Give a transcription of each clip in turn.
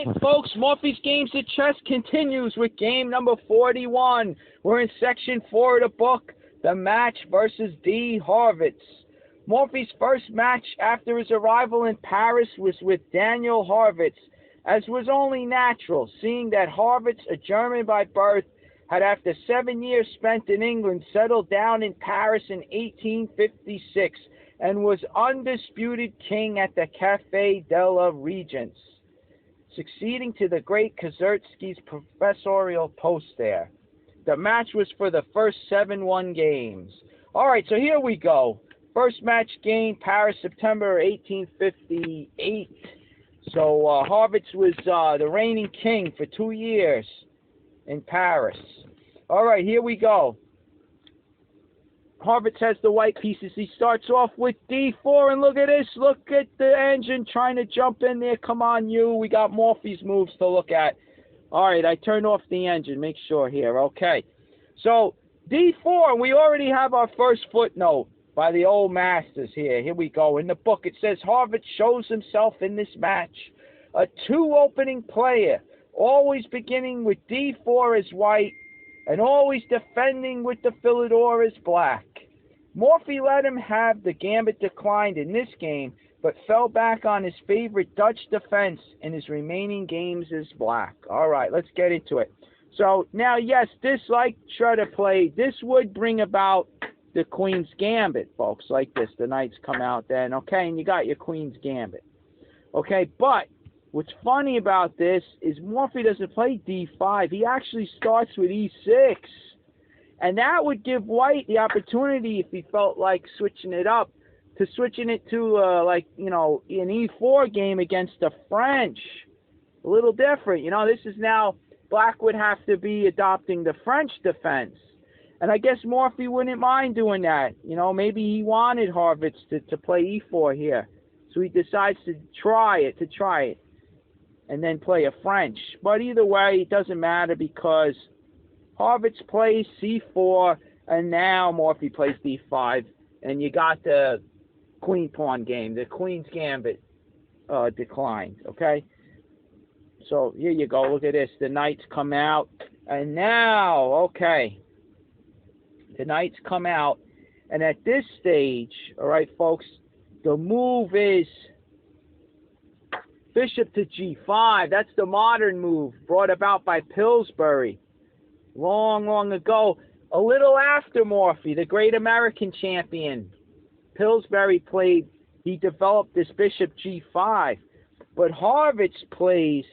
right, folks, Morphy's Games of Chess continues with game number 41. We're in section 4 of the book, The Match versus D. Horvitz. Morphy's first match after his arrival in Paris was with Daniel Horvitz, as was only natural, seeing that Horvitz, a German by birth, had after 7 years spent in England settled down in Paris in 1856 and was undisputed king at the Café de la Régence, succeeding to the great Kazertsky's professorial post there. The match was for the first 7-1 games. All right, so here we go. First match game, Paris, September 1858. So Horvitz was the reigning king for 2 years in Paris. All right, here we go. Horvitz has the white pieces. He starts off with D4, and look at this. Look at the engine trying to jump in there. Come on, you. We got Morphy's moves to look at. All right, I turned off the engine. Make sure here. Okay. So, D4, we already have our first footnote by the old masters here. Here we go. In the book, it says, Horvitz shows himself in this match a two-opening player, always beginning with D4 as white, and always defending with the Philidor as black. Morphy let him have the gambit declined in this game, but fell back on his favorite Dutch defense in his remaining games as black. All right, let's get into it. So now, yes, this, like Shredder played, this would bring about the Queen's Gambit, folks, like this. The knights come out then, okay, and you got your Queen's Gambit. Okay, but what's funny about this is Morphy doesn't play D5. He actually starts with E6. And that would give White the opportunity, if he felt like switching it up, to switching it to, like, you know, an E4 game against the French. A little different. You know, this is now, Black would have to be adopting the French defense. And I guess Morphy wouldn't mind doing that. You know, maybe he wanted Horvitz to play E4 here. So he decides to try it. And then play a French. But either way, it doesn't matter because Horvitz plays C4, and now Morphy plays D5, and you got the Queen Pawn game, the Queen's Gambit declined, okay? So here you go, look at this, the knights come out, and now, okay, the knights come out, and at this stage, all right, folks, the move is Bishop to G5. That's the modern move brought about by Pillsbury long ago. A little after Morphy, the great American champion. Pillsbury he developed this Bishop G5. But Horvitz plays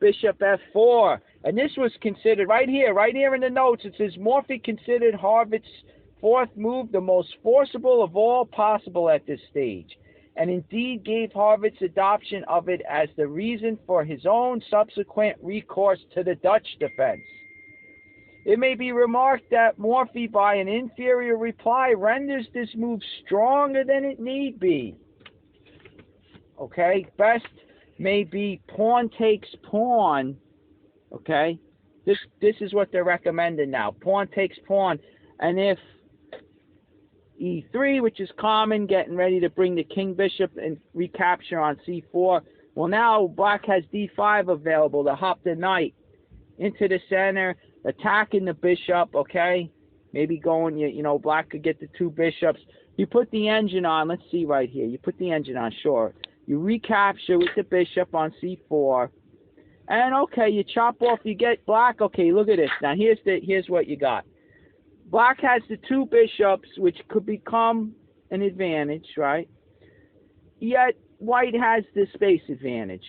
Bishop F4. And this was considered, right here in the notes, it says Morphy considered Horvitz's fourth move the most forcible of all possible at this stage, and indeed gave Horvitz's adoption of it as the reason for his own subsequent recourse to the Dutch defense. It may be remarked that Morphy, by an inferior reply, renders this move stronger than it need be. Okay, best may be pawn takes pawn. Okay, this is what they're recommending now. Pawn takes pawn, and if E3, which is common, getting ready to bring the king bishop and recapture on C4. Well, now Black has D5 available to hop the knight into the center, attacking the bishop, okay? Maybe going, you know, Black could get the two bishops. You put the engine on, let's see right here. You put the engine on, sure. You recapture with the bishop on C4. And, okay, you chop off, you get Black. Okay, look at this. Now, here's what you got. Black has the two bishops, which could become an advantage, right? Yet White has the space advantage.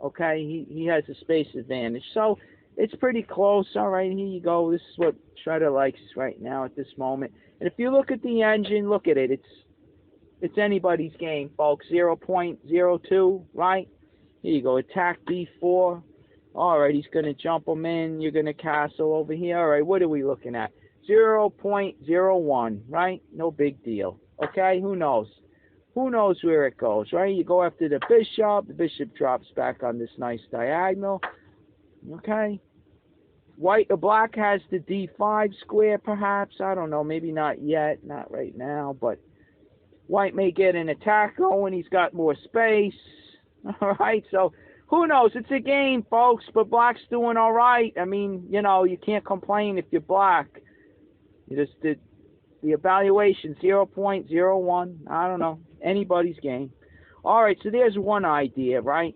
Okay, he has a space advantage. So it's pretty close. All right, here you go. This is what Shredder likes right now at this moment. And if you look at the engine, look at it. It's anybody's game, folks. 0.02, right? Here you go. Attack B4. All right, he's going to jump him in. You're going to castle over here. All right, what are we looking at? 0.01, right? No big deal. Okay, who knows? Who knows where it goes, right? You go after the bishop drops back on this nice diagonal. Okay. Black has the D5 square, perhaps. I don't know, maybe not yet, not right now, but White may get an attack going. He's got more space. All right, so who knows? It's a game, folks, but Black's doing all right. I mean, you know, you can't complain if you're Black. You just did the evaluation 0.01. I don't know. Anybody's game. All right, so there's one idea, right?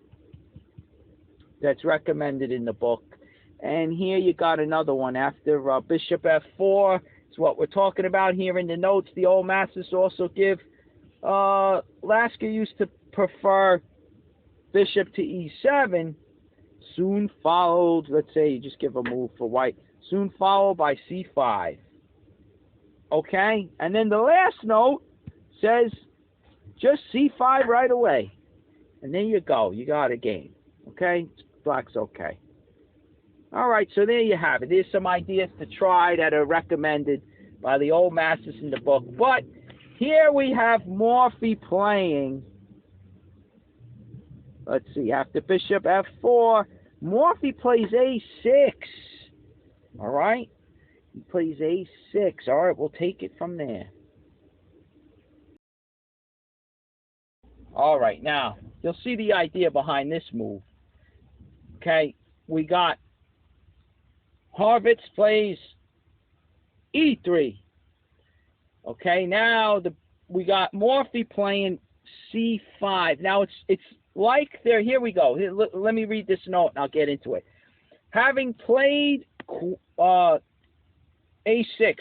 That's recommended in the book. And here you got another one after bishop f4. It's what we're talking about here in the notes. The old masters also give. Lasker used to prefer bishop to e7, soon followed, let's say you just give a move for white, soon followed by c5. Okay? And then the last note says just c5 right away. And there you go. You got a game. Okay? Black's okay. All right, so there you have it. There's some ideas to try that are recommended by the old masters in the book. But here we have Morphy playing. Let's see, after bishop f4, Morphy plays a6. All right? He plays a6. All right, we'll take it from there. All right, now, you'll see the idea behind this move. Okay, we got Horvitz plays e3. Okay, now we got Morphy playing c5. Now it's like there. Here we go. Here, let me read this note and I'll get into it. Having played a6,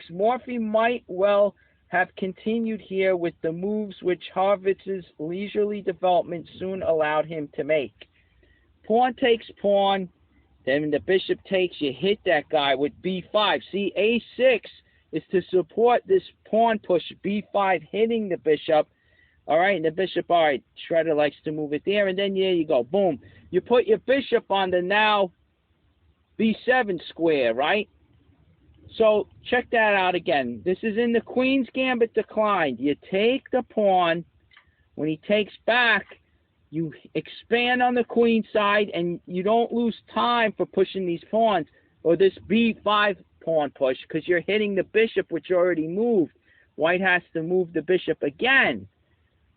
Morphy might well have continued here with the moves which Horvitz's leisurely development soon allowed him to make. Pawn takes pawn, then the bishop takes, you hit that guy with b5. See, a6 is to support this pawn push, b5 hitting the bishop. All right, and the bishop, all right, Shredder likes to move it there, and then there you go, boom. You put your bishop on the now b7 square, right? So check that out again. This is in the Queen's Gambit declined. You take the pawn. When he takes back, you expand on the queen side, and you don't lose time for pushing these pawns or this b5 pawn push because you're hitting the bishop, which already moved. White has to move the bishop again.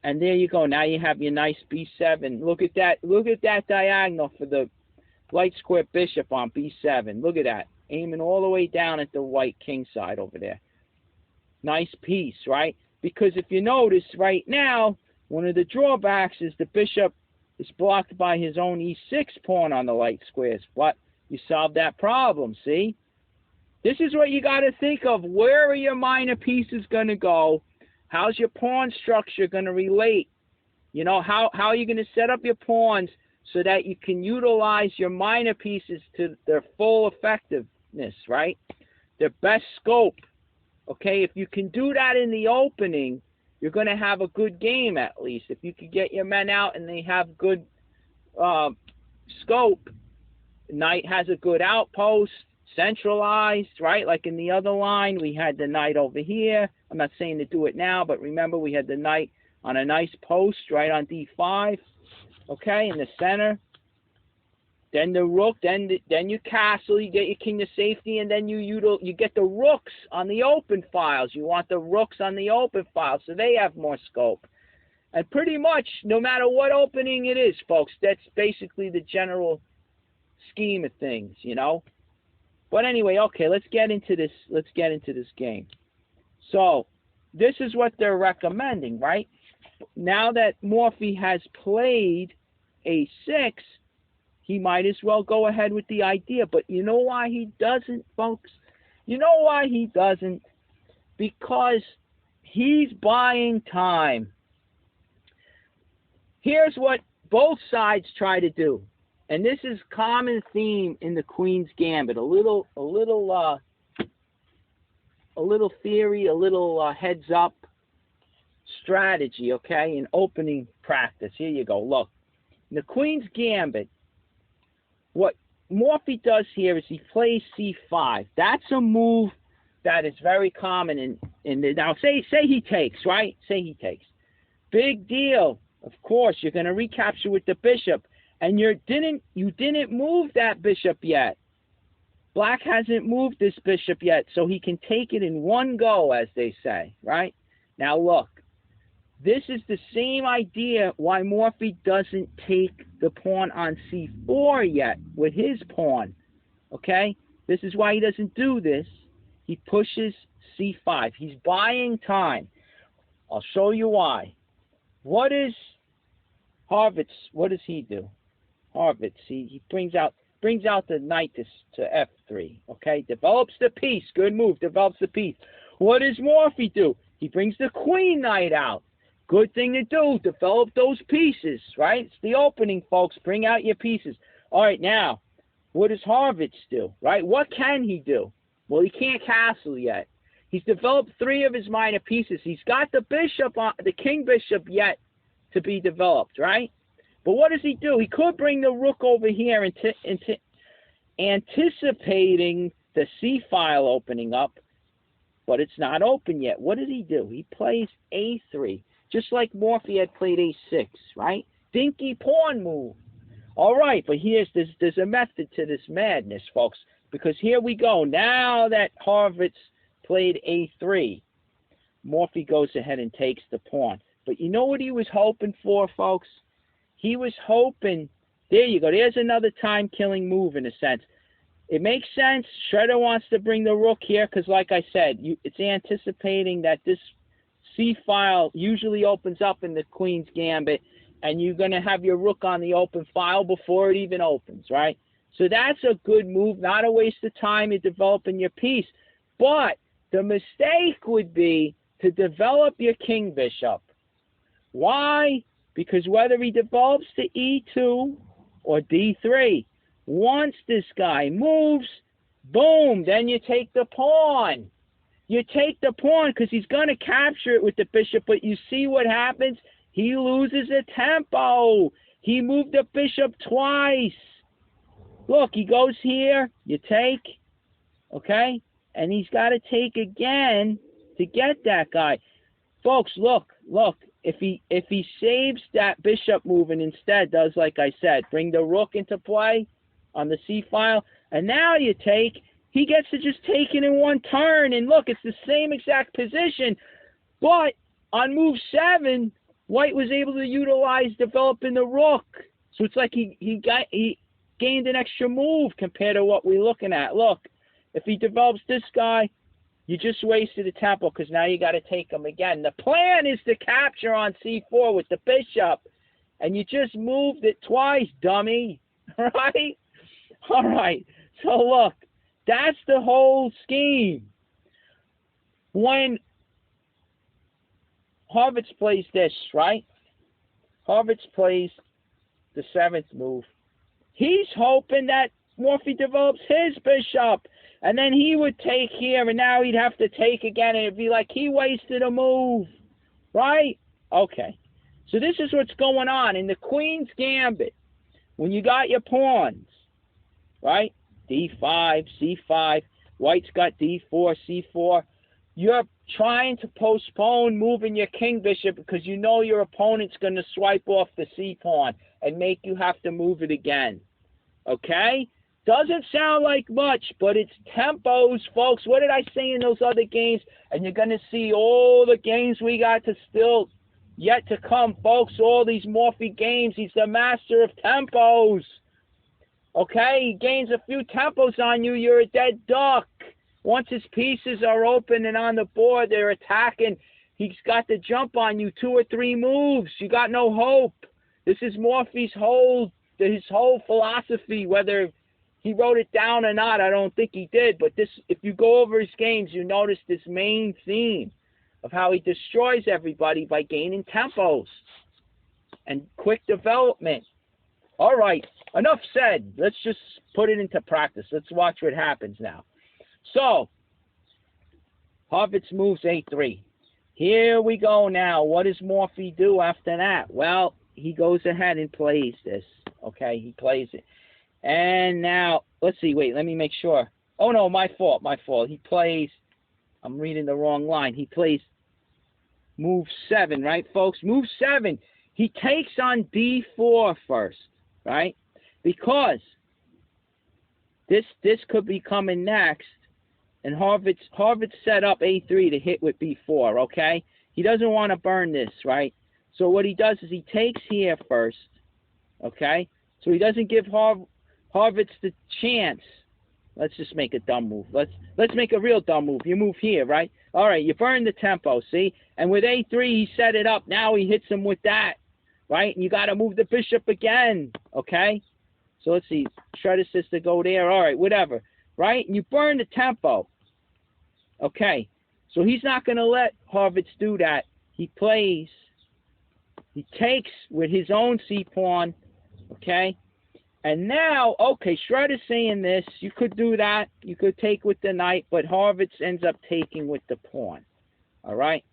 And there you go. Now you have your nice b7. Look at that. Look at that diagonal for the light square bishop on b7. Look at that. Aiming all the way down at the white king side over there. Nice piece, right? Because if you notice right now, one of the drawbacks is the bishop is blocked by his own e6 pawn on the light squares. But you solve that problem, see? This is what you got to think of. Where are your minor pieces going to go? How's your pawn structure going to relate? You know, how are you going to set up your pawns so that you can utilize your minor pieces to their full effectiveness, right? Their best scope. Okay, if you can do that in the opening, you're going to have a good game at least. If you could get your men out and they have good scope, knight has a good outpost, centralized, right? Like in the other line, we had the knight over here. I'm not saying to do it now, but remember we had the knight on a nice post right on d5, okay, in the center. Then the rook, then you castle, you get your king to safety, and then you get the rooks on the open files. You want the rooks on the open files, so they have more scope. And pretty much, no matter what opening it is, folks, that's basically the general scheme of things, you know. But anyway, okay, let's get into this. Let's get into this game. So this is what they're recommending, right? Now that Morphy has played a6. He might as well go ahead with the idea. But you know why he doesn't, folks? You know why he doesn't? Because he's buying time. Here's what both sides try to do. And this is common theme in the Queen's Gambit. A little theory, a little heads up strategy, okay? In opening practice. Here you go. Look. In the Queen's Gambit, what Morphy does here is he plays c5. That's a move that is very common in the, now say he takes, right? Say he takes. Big deal. Of course, you're going to recapture with the bishop, and you didn't move that bishop yet. Black hasn't moved this bishop yet, so he can take it in one go, as they say, right? Now look, This is the same idea why Morphy doesn't take the pawn on c4 yet with his pawn. Okay? This is why he doesn't do this. He pushes c5. He's buying time. I'll show you why. What is Harvitz? What does he do? Harvitz, he brings out the knight to f3. Okay? Develops the piece. Good move. Develops the piece. What does Morphy do? He brings the queen knight out. Good thing to do. Develop those pieces, right? It's the opening, folks. Bring out your pieces. All right, now, what does Harvitz do, right? What can he do? Well, he can't castle yet. He's developed 3 of his minor pieces. He's got the bishop, the king bishop yet to be developed, right? But what does he do? He could bring the rook over here anticipating the c-file opening up, but it's not open yet. What did he do? He plays a3. Just like Morphy had played a6, right? Dinky pawn move. All right, but there's a method to this madness, folks, because here we go. Now that Harvitz played a3, Morphy goes ahead and takes the pawn. But you know what he was hoping for, folks? He was hoping, there you go, there's another time-killing move in a sense. It makes sense. Shredder wants to bring the rook here because, like I said, it's anticipating that this c-file usually opens up in the queen's gambit, and you're going to have your rook on the open file before it even opens, right? So that's a good move, not a waste of time in developing your piece. But the mistake would be to develop your king bishop. Why? Because whether he develops to e2 or d3, once this guy moves, boom, then you take the pawn. You take the pawn because he's going to capture it with the bishop, but you see what happens? He loses a tempo. He moved the bishop twice. Look, he goes here, you take, okay? And he's got to take again to get that guy. Folks, look, if he saves that bishop move and instead does like I said, bring the rook into play on the c-file, and now you take, he gets to just take it in one turn. And look, it's the same exact position. But on move 7, White was able to utilize developing the rook. So it's like he gained an extra move compared to what we're looking at. Look, if he develops this guy, you just wasted a tempo because now you got to take him again. The plan is to capture on c4 with the bishop. And you just moved it twice, dummy. Right? All right. So look. That's the whole scheme. When Harvitz plays this, right? Harvitz plays the 7th move. He's hoping that Morphy develops his bishop. And then he would take here, and now he'd have to take again, and it'd be like he wasted a move. Right? Okay. So this is what's going on in the Queen's Gambit. When you got your pawns, right? d5, c5, White's got d4, c4. You're trying to postpone moving your king bishop because you know your opponent's going to swipe off the c-pawn and make you have to move it again. Okay? Doesn't sound like much, but it's tempos, folks. What did I say in those other games? And you're going to see all the games we got to still yet to come, folks. All these Morphy games. He's the master of tempos. Okay, he gains a few tempos on you, you're a dead duck. Once his pieces are open and on the board, they're attacking. He's got to jump on you 2 or 3 moves. You got no hope. This is Morphy's his whole philosophy, whether he wrote it down or not, I don't think he did. But this, if you go over his games, you notice this main theme of how he destroys everybody by gaining tempos and quick development. All right, enough said. Let's just put it into practice. Let's watch what happens now. So, Harvitz moves a3. Here we go now. What does Morphy do after that? Well, he goes ahead and plays this. Okay, he plays it. And now, let's see. Wait, let me make sure. Oh, no, my fault. He plays, I'm reading the wrong line. He plays move 7, right, folks? Move 7. He takes on d4 first. Right? Because this could be coming next, and Harvitz set up a3 to hit with b4, okay? He doesn't want to burn this, right? So what he does is he takes here first, okay? So he doesn't give Harvitz the chance. Let's just make a dumb move. Let's make a real dumb move. You move here, right? All right, you burn the tempo, see? And with A3, he set it up. Now he hits him with that, right? And you got to move the bishop again, okay? So let's see. Shredder says to go there. All right, whatever, right? And you burn the tempo. Okay, so he's not going to let Harvitz do that. He plays. He takes with his own c-pawn, okay? And now, okay, Shredder's saying this. You could do that. You could take with the knight, but Harvitz ends up taking with the pawn, all right?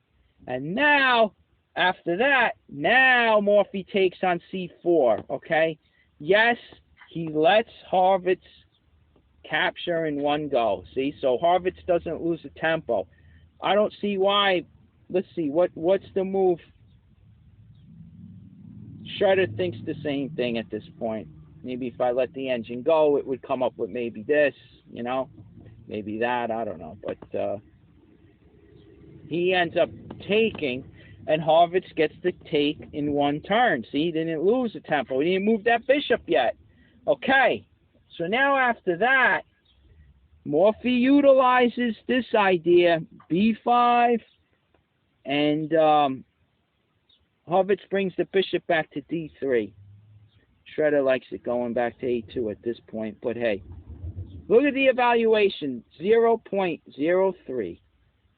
And now, after that, now Morphy takes on c4, okay? Yes, he lets Harvitz capture in one go, see? So Harvitz doesn't lose the tempo. I don't see why. Let's see, what's the move? Shredder thinks the same thing at this point. Maybe if I let the engine go, it would come up with maybe this, you know? Maybe that, I don't know. But he ends up taking, and Harvitz gets to take in one turn. See, he didn't lose the tempo. He didn't move that bishop yet. Okay, so now after that, Morphy utilizes this idea, b5, and Harvitz brings the bishop back to d3. Shredder likes it going back to a2 at this point, but hey, look at the evaluation, 0.03.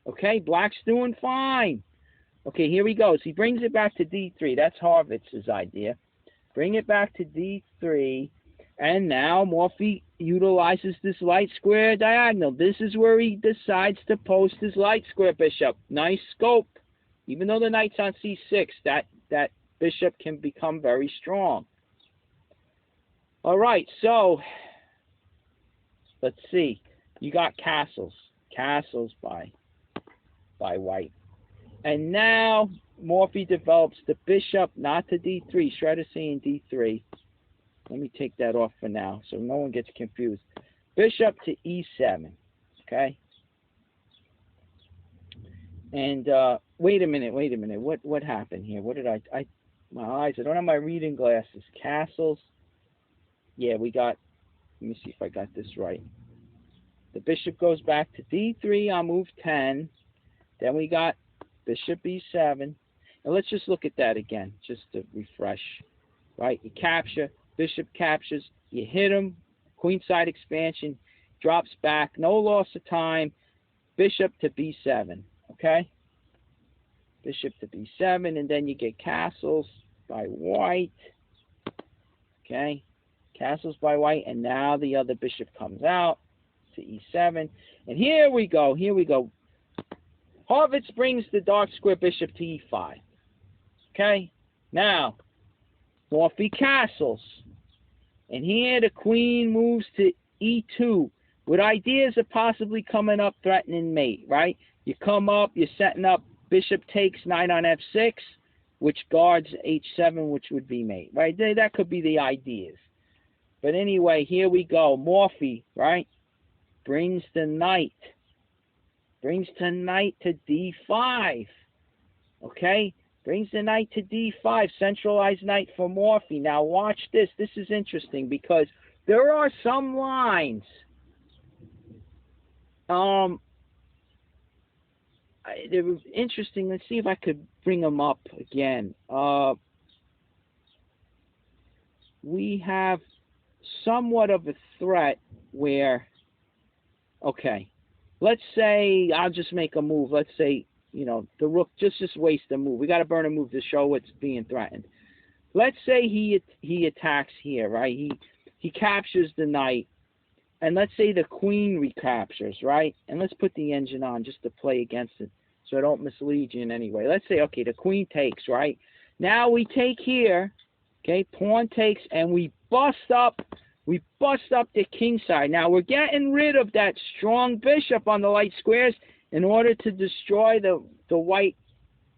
Okay, black's doing fine. Okay, here he goes. He brings it back to d3. That's Harvitz's idea. Bring it back to d3, and now Morphy utilizes this light square diagonal. This is where he decides to post his light square bishop. Nice scope. Even though the knight's on c6, that bishop can become very strong. All right, so let's see. You got castles by white. And now Morphy develops the bishop not to d3. Shredder saying d3. Let me take that off for now so no one gets confused. Bishop to e7, okay? And wait a minute. What happened here? What did my eyes, I don't have my reading glasses. Castles. Yeah, we got, let me see if I got this right. The bishop goes back to d3 on move 10. Then we got bishop e7. And let's just look at that again, just to refresh. Right? You capture, bishop captures, you hit him, queenside expansion, drops back, no loss of time, bishop to b7. Okay? Bishop to b7, and then you get castles by white. Okay? Castles by white, and now the other bishop comes out to e7. And here we go. Harvitz brings the dark square bishop to e5. Okay? Now, Morphy castles. And here the queen moves to e2 with ideas of possibly coming up threatening mate, right? You come up, you're setting up bishop takes, knight on f6, which guards h7, which would be mate, right? That could be the ideas. But anyway, here we go. Morphy, right, brings the knight. Brings the knight to d5. Okay? Brings the knight to d5. Centralized knight for Morphy. Now watch this. This is interesting because there are some lines. They were interesting. Let's see if I could bring them up again. We have somewhat of a threat where, okay, let's say I'll just make a move. Let's say, you know, the rook just waste a move. We got to burn a move to show what's being threatened. Let's say he attacks here, right? He captures the knight, and let's say the queen recaptures, right? And let's put the engine on just to play against it so I don't mislead you in any way. Let's say, okay, the queen takes, right? Now we take here, okay, pawn takes, and we bust up the king side. Now we're getting rid of that strong bishop on the light squares in order to destroy the white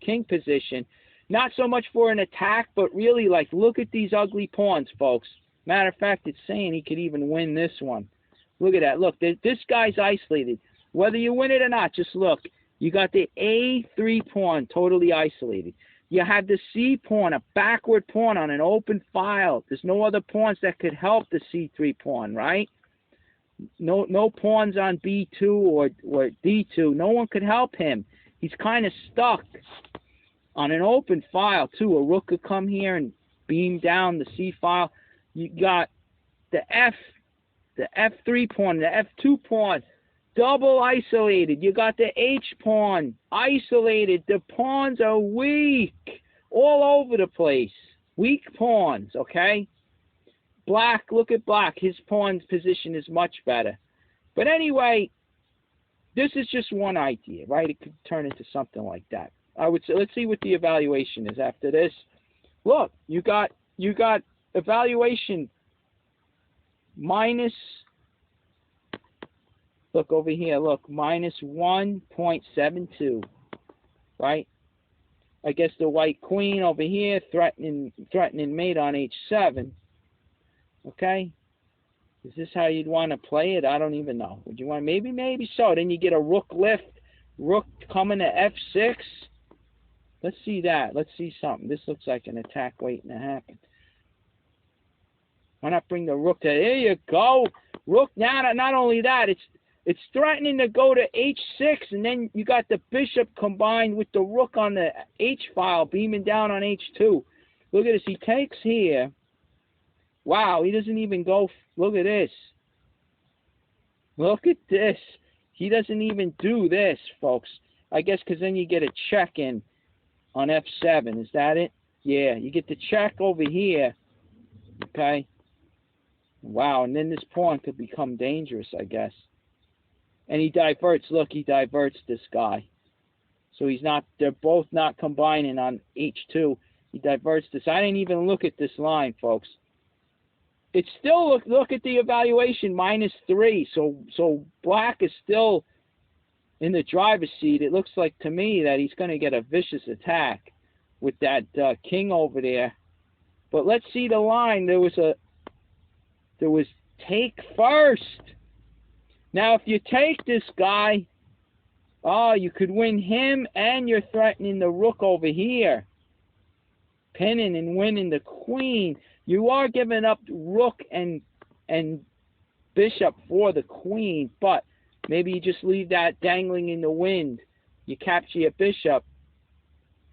king position. Not so much for an attack, but really, like, look at these ugly pawns, folks. Matter of fact, it's saying he could even win this one. Look at that. Look, this guy's isolated. Whether you win it or not, just look. You got the A3 pawn totally isolated. You have the C pawn, a backward pawn on an open file. There's no other pawns that could help the C3 pawn, right? No pawns on B2 or D2. No one could help him. He's kind of stuck on an open file, too. A rook could come here and beam down the C file. You got the F3 pawn, the F2 pawn, double isolated. You got the H pawn isolated. The pawns are weak all over the place. Weak pawns, okay? Black, look at Black. His pawn's position is much better. But anyway, this is just one idea, right? It could turn into something like that. I would say, let's see what the evaluation is after this. Look, you got evaluation minus, look over here, look, minus 1.72, right? I guess the white queen over here threatening mate on H7. Okay? Is this how you'd want to play it? I don't even know. Would you want, maybe so. Then you get a rook lift, rook coming to F6. Let's see that. Let's see something. This looks like an attack waiting to happen. Why not bring the rook to, there you go. Rook, now not only that, it's threatening to go to H6, and then you got the bishop combined with the rook on the H file beaming down on H2. Look at this. He takes here. Wow, he doesn't even go. Look at this. Look at this. He doesn't even do this, folks. I guess because then you get a check in on F7. Is that it? Yeah, you get the check over here. Okay. Wow, and then this pawn could become dangerous, I guess. And he diverts. Look, he diverts this guy. So he's not, they're both not combining on H2. He diverts this. I didn't even look at this line, folks. It's still, look at the evaluation, -3. So Black is still in the driver's seat. It looks like to me that he's going to get a vicious attack with that king over there. But let's see the line. There was take first. Now, if you take this guy, oh, you could win him, and you're threatening the rook over here, pinning and winning the queen. You are giving up rook and bishop for the queen, but maybe you just leave that dangling in the wind. You capture your bishop.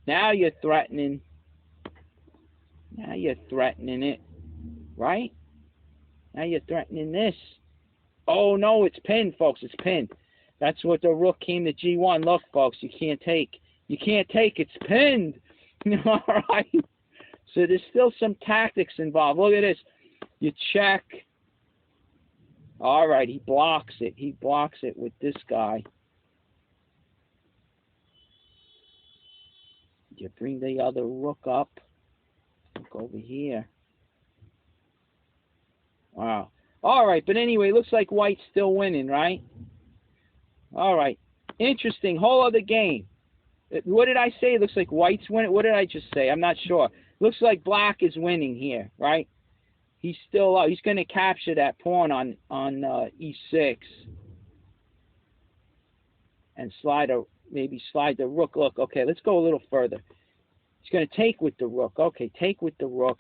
Now you're threatening. Now you're threatening it, right? Now you're threatening this. Oh, no, it's pinned, folks. It's pinned. That's what the rook came to G1. Look, folks, you can't take. You can't take. It's pinned. All right. So there's still some tactics involved. Look at this. You check. All right, he blocks it. He blocks it with this guy. You bring the other rook up. Look over here. Wow. All right, but anyway, looks like White's still winning, right? All right. Interesting. Whole other game. What did I say? It looks like White's winning. What did I just say? I'm not sure. Looks like Black is winning here, right? He's still up. He's going to capture that pawn on E6 and maybe slide the rook. Look, okay, let's go a little further. He's going to take with the rook. Okay, take with the rook.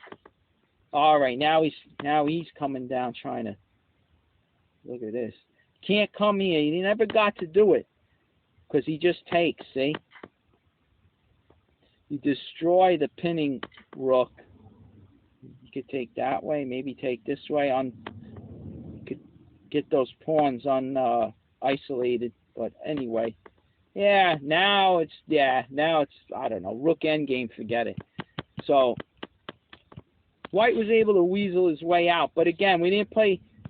All right, now he's coming down trying to. Look at this. Can't come here. He never got to do it because he just takes. See. You destroy the pinning rook. You could take that way, maybe take this way. You could get those pawns isolated. But anyway, now it's I don't know, rook endgame. Forget it. So White was able to weasel his way out. But again,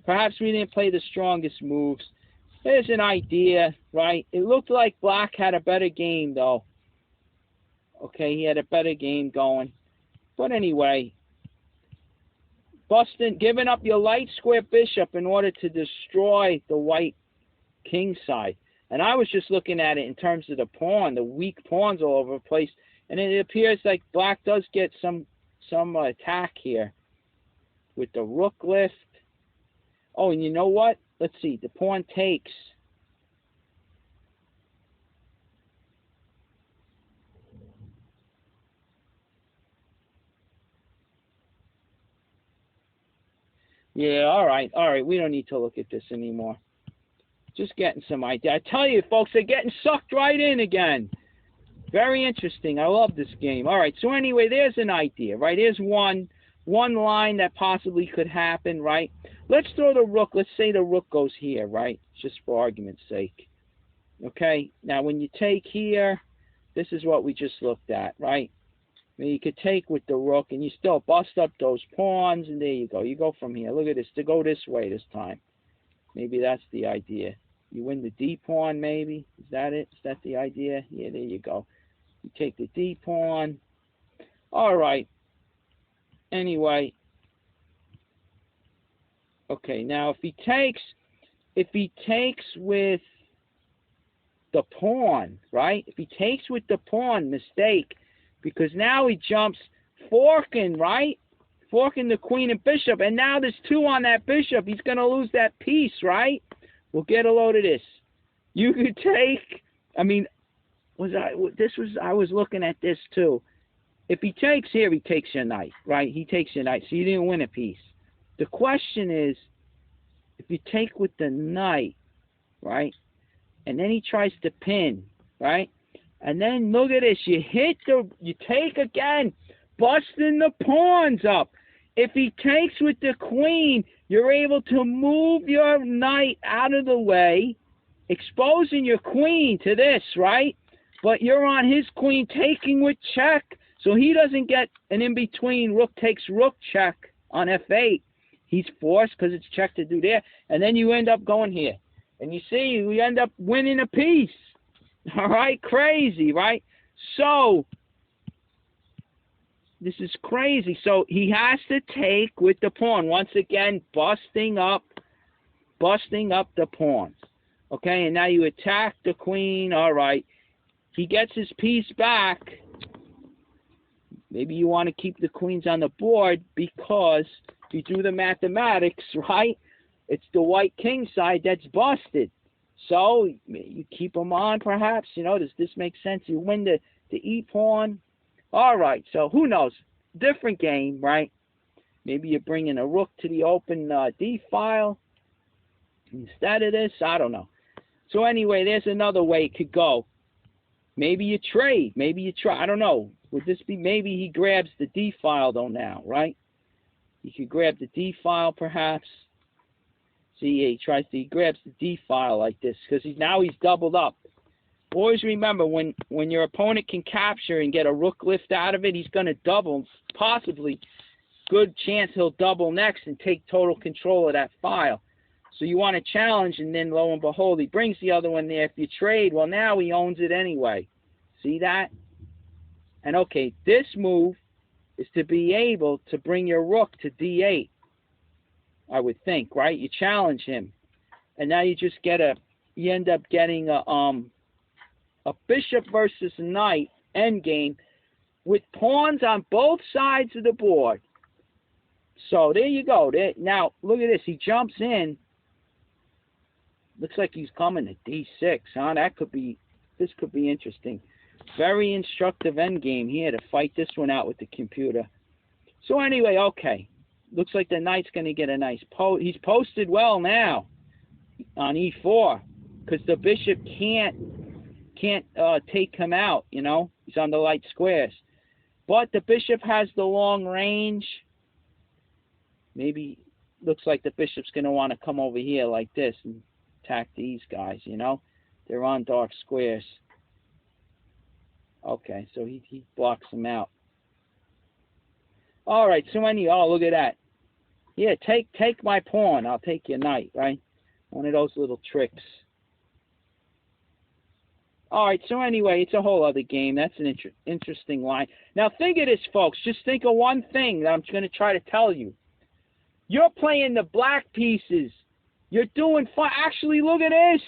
perhaps we didn't play the strongest moves. There's an idea, right? It looked like Black had a better game though. Okay, he had a better game going. But anyway, giving up your light square bishop in order to destroy the white king side. And I was just looking at it in terms of the pawn, the weak pawns all over the place. And it appears like Black does get some attack here with the rook lift. Oh, and you know what? Let's see. The pawn takes. Yeah, all right. We don't need to look at this anymore. Just getting some idea. I tell you, folks, they're getting sucked right in again. Very interesting. I love this game. All right. So anyway, there's an idea, right? Here's one line that possibly could happen, right? Let's throw the rook. Let's say the rook goes here, right? Just for argument's sake. Okay. Now, when you take here, this is what we just looked at, right? I mean, you could take with the rook, and you still bust up those pawns, and there you go. You go from here. Look at this. To go this way this time. Maybe that's the idea. You win the D pawn, maybe. Is that it? Is that the idea? Yeah, there you go. You take the D pawn. All right. Anyway. Okay, now if he takes with the pawn, right? If he takes with the pawn, mistake, because now he jumps forking, right? Forking the queen and bishop, and now there's 2 on that bishop. He's going to lose that piece, right? We'll get a load of this. You could take, I mean, I was looking at this too. If he takes here, he takes your knight, right? He takes your knight, so you didn't win a piece. The question is, if you take with the knight, right, and then he tries to pin, right, and then look at this, you take again, busting the pawns up. If he takes with the queen, you're able to move your knight out of the way, exposing your queen to this, right? But you're on his queen taking with check, so he doesn't get an in-between rook takes rook check on f8. He's forced because it's check to do there, and then you end up going here. And you see, we end up winning a piece. All right? Crazy, right? So, this is crazy. So, he has to take with the pawn. Once again, busting up the pawns. Okay, and now you attack the queen. All right. He gets his piece back. Maybe you want to keep the queens on the board because if you do the mathematics, right, it's the white king side that's busted. So you keep them on, perhaps. You know, does this make sense? You win the e pawn. All right. So who knows? Different game, right? Maybe you're bringing a rook to the open d file instead of this. I don't know. So anyway, there's another way it could go. Maybe you trade. Maybe you try. I don't know. Would this be, maybe he grabs the D file though now, right? He could grab the D file perhaps. See, he grabs the D file like this because he's doubled up. Always remember, when your opponent can capture and get a rook lift out of it, he's going to double, possibly, good chance he'll double next and take total control of that file. So you want to challenge, and then lo and behold, he brings the other one there. If you trade, well, now he owns it anyway. See that? And okay, this move is to be able to bring your rook to d8, I would think, right? You challenge him, and now you just you end up getting a bishop versus knight endgame with pawns on both sides of the board. So there you go. Now look at this. He jumps in. Looks like he's coming to d6, huh? This could be interesting. Very instructive endgame here to fight this one out with the computer. So anyway, okay. Looks like the knight's going to get a nice post. He's posted well now on e4 because the bishop can't take him out, you know. He's on the light squares. But the bishop has the long range. Maybe looks like the bishop's going to want to come over here like this and attack these guys, you know. They're on dark squares. Okay, so he blocks them out. All right, so look at that. Yeah, take my pawn. I'll take your knight, right? One of those little tricks. All right, so anyway, it's a whole other game. That's an interesting line. Now, think of this, folks. Just think of one thing that I'm going to try to tell you. You're playing the black pieces. You're doing fine. Actually, look at this.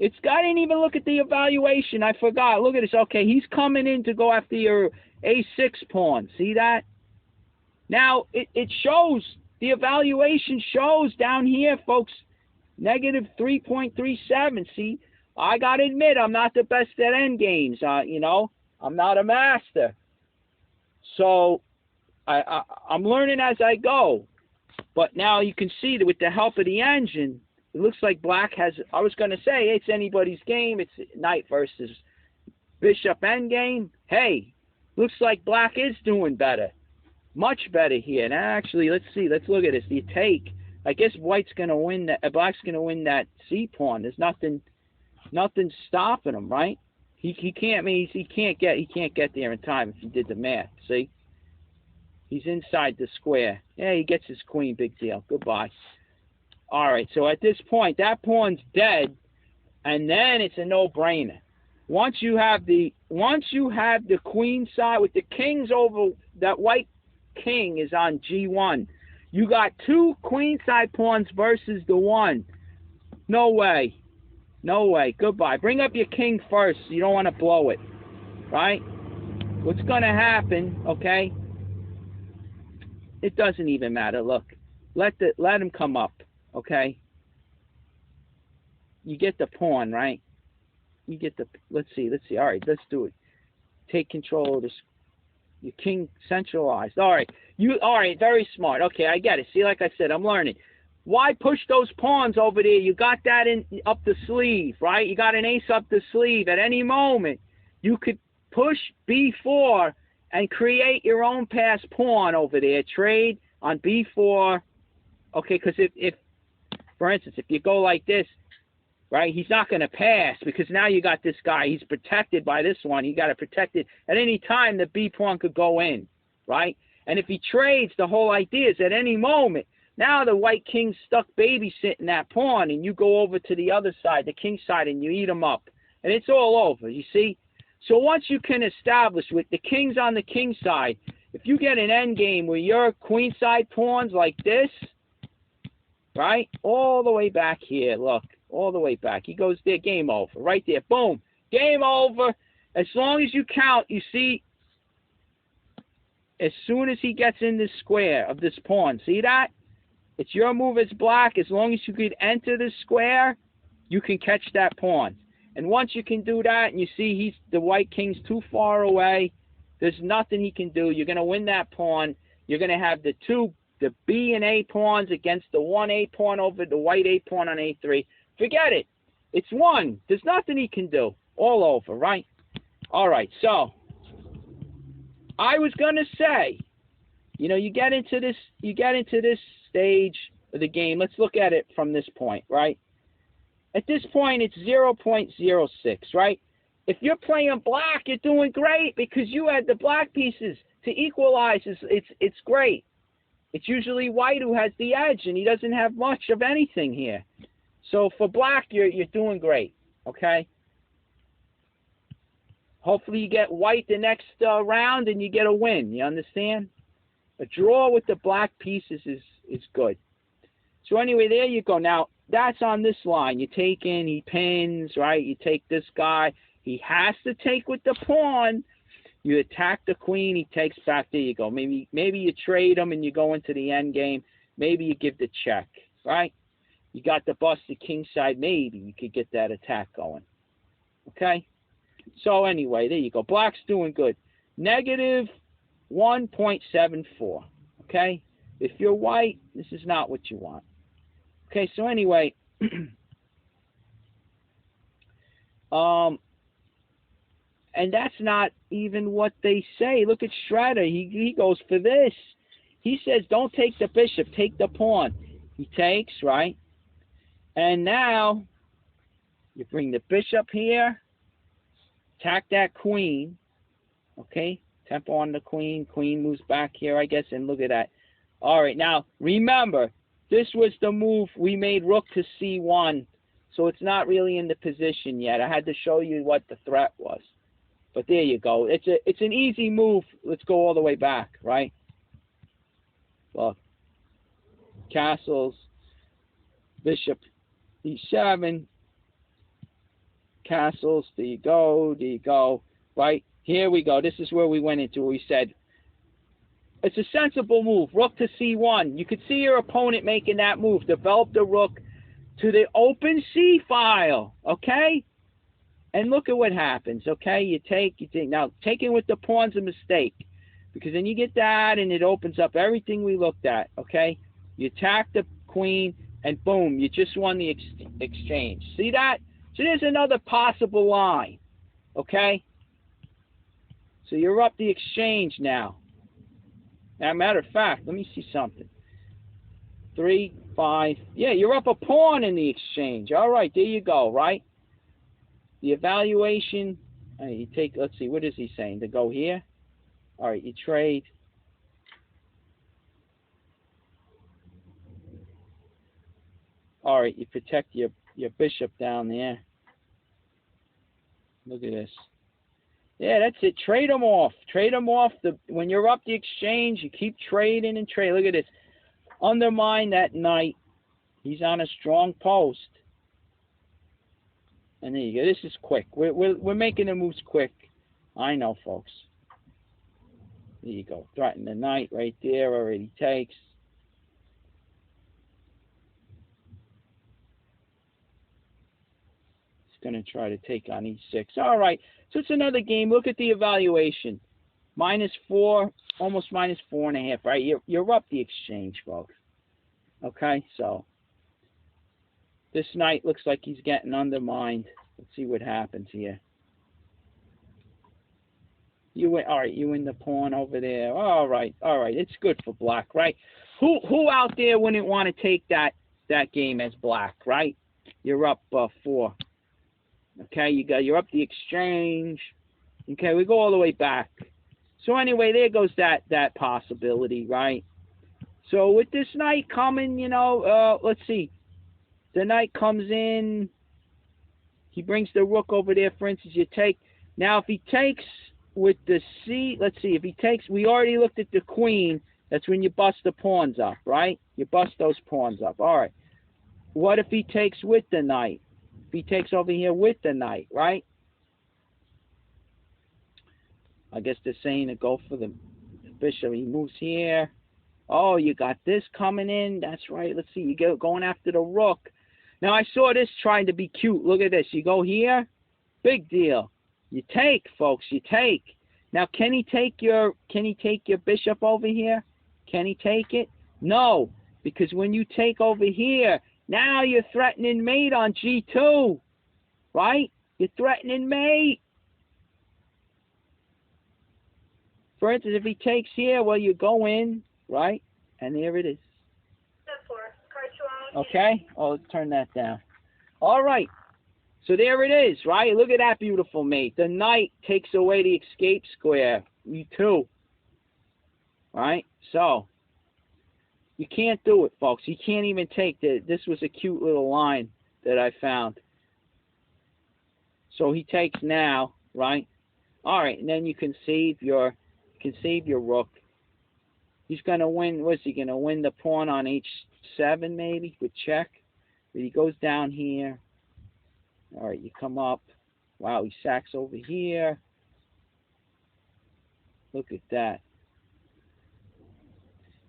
I didn't even look at the evaluation. I forgot. Look at this. Okay, he's coming in to go after your a6 pawn. See that? Now, it shows, the evaluation shows down here, folks, negative 3.37. See, I got to admit, I'm not the best at endgames. You know, I'm not a master. So, I'm learning as I go. But now you can see that with the help of the engine, it looks like black has, I was going to say, it's anybody's game. It's knight versus bishop endgame. Hey, looks like black is doing better. Much better here. Now, actually, let's see. Let's look at this. The take. I guess white's going to win that. Black's going to win that c pawn. There's nothing stopping him, right? He can't get there in time if he did the math. See, he's inside the square. Yeah, he gets his queen. Big deal. Goodbye. All right. So at this point, that pawn's dead, and then it's a no-brainer. Once you have the queen side with the kings over, that white king is on g1. You got two queenside pawns versus the one. No way. No way. Goodbye. Bring up your king first. You don't want to blow it. Right? What's going to happen, okay? It doesn't even matter. Look. Let him come up, okay? You get the pawn, right? You get the, let's see. All right, let's do it. Take control of this. Your king centralized. All right, very smart. Okay, I get it. See, like I said, I'm learning. Why push those pawns over there? You got that up the sleeve, right? You got an ace up the sleeve. At any moment, you could push b4 and create your own pass pawn over there. Trade on b4. Okay, because if, for instance, if you go like this, right, he's not going to pass because now you got this guy. He's protected by this one. You got to protect it. At any time, the b pawn could go in, right? And if he trades, the whole idea is at any moment, now the white king's stuck babysitting that pawn, and you go over to the other side, the king side, and you eat him up. And it's all over, you see? So once you can establish with the kings on the king side, if you get an end game where your queen side pawns like this, right, all the way back here, look, all the way back. He goes there, game over, right there, boom, game over. As long as you count, you see, as soon as he gets in this square of this pawn, see that? It's your move as black. As long as you could enter the square, you can catch that pawn. And once you can do that, and you see the white king's too far away, there's nothing he can do. You're going to win that pawn. You're going to have the B and A pawns against the 1A pawn over the white A pawn on A3. Forget it. It's won. There's nothing he can do. All over, right? All right, so I was going to say, you know, you get into this stage of the game. Let's look at it from this point, right? At this point, it's 0.06, right? If you're playing black, you're doing great because you had the black pieces to equalize. It's great. It's usually white who has the edge, and he doesn't have much of anything here. So for black, you're doing great, okay? Hopefully you get white the next round and you get a win. You understand? A draw with the black pieces is good. So anyway, there you go. Now, that's on this line. You take in, he pins, right? You take this guy. He has to take with the pawn. You attack the queen. He takes back. There you go. Maybe you trade him and you go into the end game. Maybe you give the check, right? You got the busted king side. Maybe you could get that attack going. Okay? So anyway, there you go. Black's doing good. Negative 1.74. Okay? If you're white, this is not what you want. Okay, so anyway, and that's not even what they say. Look at Shredder. He goes for this. He says, don't take the bishop, take the pawn. He takes, right? And now you bring the bishop here, attack that queen, okay? Tempo on the queen. Queen moves back here, I guess, and look at that. All right, now remember, this was the move we made rook to c1, so it's not really in the position yet. I had to show you what the threat was. But there you go. It's an easy move. Let's go all the way back, right? Look. Castles. Bishop e7. Castles. There you go. There you go. Right? Here we go. This is where we went into. We said, it's a sensible move. Rook to c1. You could see your opponent making that move. Develop the rook to the open c file. Okay? And look at what happens, okay? You take. Now, taking with the pawn's a mistake. Because then you get that, and it opens up everything we looked at, okay? You attack the queen, and boom, you just won the exchange. See that? So there's another possible line, okay? So you're up the exchange now. As a matter of fact, let me see something. 3, 5. Yeah, you're up a pawn in the exchange. All right, there you go, right? The evaluation, you take, let's see, what is he saying? To go here? All right, you trade. All right, you protect your bishop down there. Look at this. Yeah, that's it. Trade them off. Trade them off. When you're up the exchange, you keep trading and trade. Look at this. Undermine that knight. He's on a strong post. And there you go. This is quick. We're making the moves quick. I know, folks. There you go. Threaten the knight right there. Already takes. Going to try to take on e6. All right, so it's another game. Look at the evaluation. -4, almost -4.5, right? You're up the exchange, folks. Okay, so this knight looks like he's getting undermined. Let's see what happens here. You win. All right, you win the pawn over there. All right. It's good for black, right? Who out there wouldn't want to take that game as black, right? You're up 4. Okay, you're up the exchange. Okay, we go all the way back. So anyway, there goes that possibility, right? So with this knight coming, let's see. The knight comes in. He brings the rook over there, for instance. You take. Now, if he takes with the c, let's see. If he takes, we already looked at the queen. That's when you bust the pawns up, right? You bust those pawns up. All right. What if he takes with the knight? He takes over here with the knight, right? I guess they're saying to go for the bishop. He moves here. Oh, you got this coming in. That's right. Let's see. You go going after the rook. Now, I saw this trying to be cute. Look at this. You go here. Big deal. You take, folks. You take. Now, can he take your bishop over here? Can he take it? No, because when you take over here, now you're threatening mate on G2, right? You're threatening mate. For instance, if he takes here, well, you go in, right? And there it is. Okay? Oh, let's turn that down. All right. So there it is, right? Look at that beautiful mate. The knight takes away the escape square. E2. Right? So you can't do it, folks. You can't even take that. This was a cute little line that I found. So he takes now, right? All right, and then you can save your rook. He's gonna win. What's he gonna win? The pawn on H7 maybe with check. But he goes down here. All right, you come up. Wow, he sacks over here. Look at that.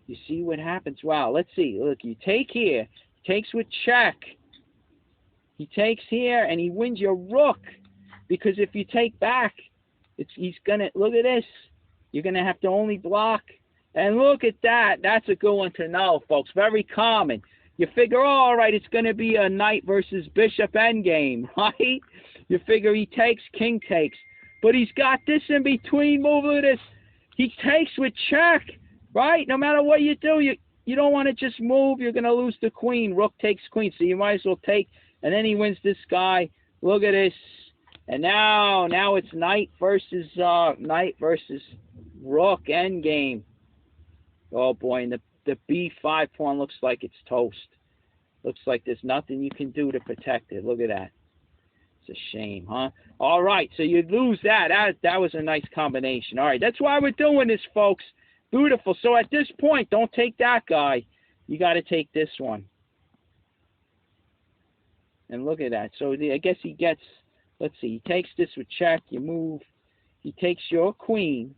You see what happens? Wow, let's see. Look, you take here. He takes with check. He takes here, and he wins your rook. Because if you take back, he's going to, look at this. You're going to have to only block. And look at that. That's a good one to know, folks. Very common. You figure, oh, all right, it's going to be a knight versus bishop endgame, right? You figure he takes, king takes. But he's got this in between move. Look at this. He takes with check. Right? No matter what you do, you don't want to just move. You're going to lose the queen. Rook takes queen, so you might as well take. And then he wins this guy. Look at this. And now it's knight versus rook endgame. Oh, boy. And the B5 pawn looks like it's toast. Looks like there's nothing you can do to protect it. Look at that. It's a shame, huh? All right, so you lose that. That was a nice combination. All right, that's why we're doing this, folks. Beautiful. So at this point, don't take that guy. You got to take this one. And look at that. So I guess he gets, let's see, he takes this with check. You move. He takes your queen.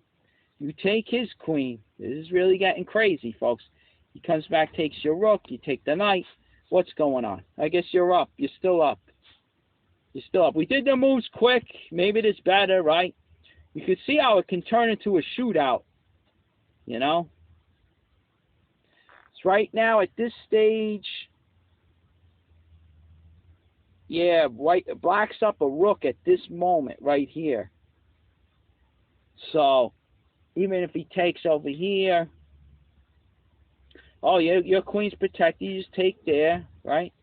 You take his queen. This is really getting crazy, folks. He comes back, takes your rook. You take the knight. What's going on? I guess you're up. You're still up. You're still up. We did the moves quick. Maybe it is better, right? You can see how it can turn into a shootout. You know? So right now at this stage, yeah, black's up a rook at this moment right here. So even if he takes over here, oh, your queen's protected. You just take there, right?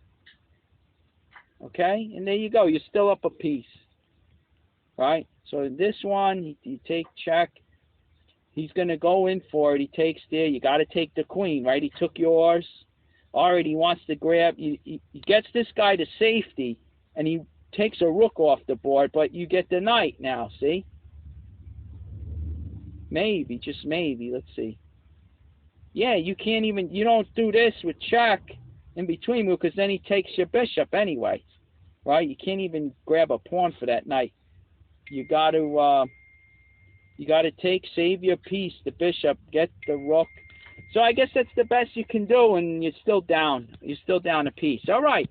Okay, and there you go. You're still up a piece, right? So this one, you take check. He's going to go in for it. He takes there. You got to take the queen, right? He took yours. All right, he wants to grab. He gets this guy to safety, and he takes a rook off the board, but you get the knight now, see? Maybe, just maybe. Let's see. Yeah, you can't even, you don't do this with check in between move because then he takes your bishop anyway, right? You can't even grab a pawn for that knight. You got to take, save your piece, the bishop, get the rook. So I guess that's the best you can do, and you're still down. You're still down a piece. All right.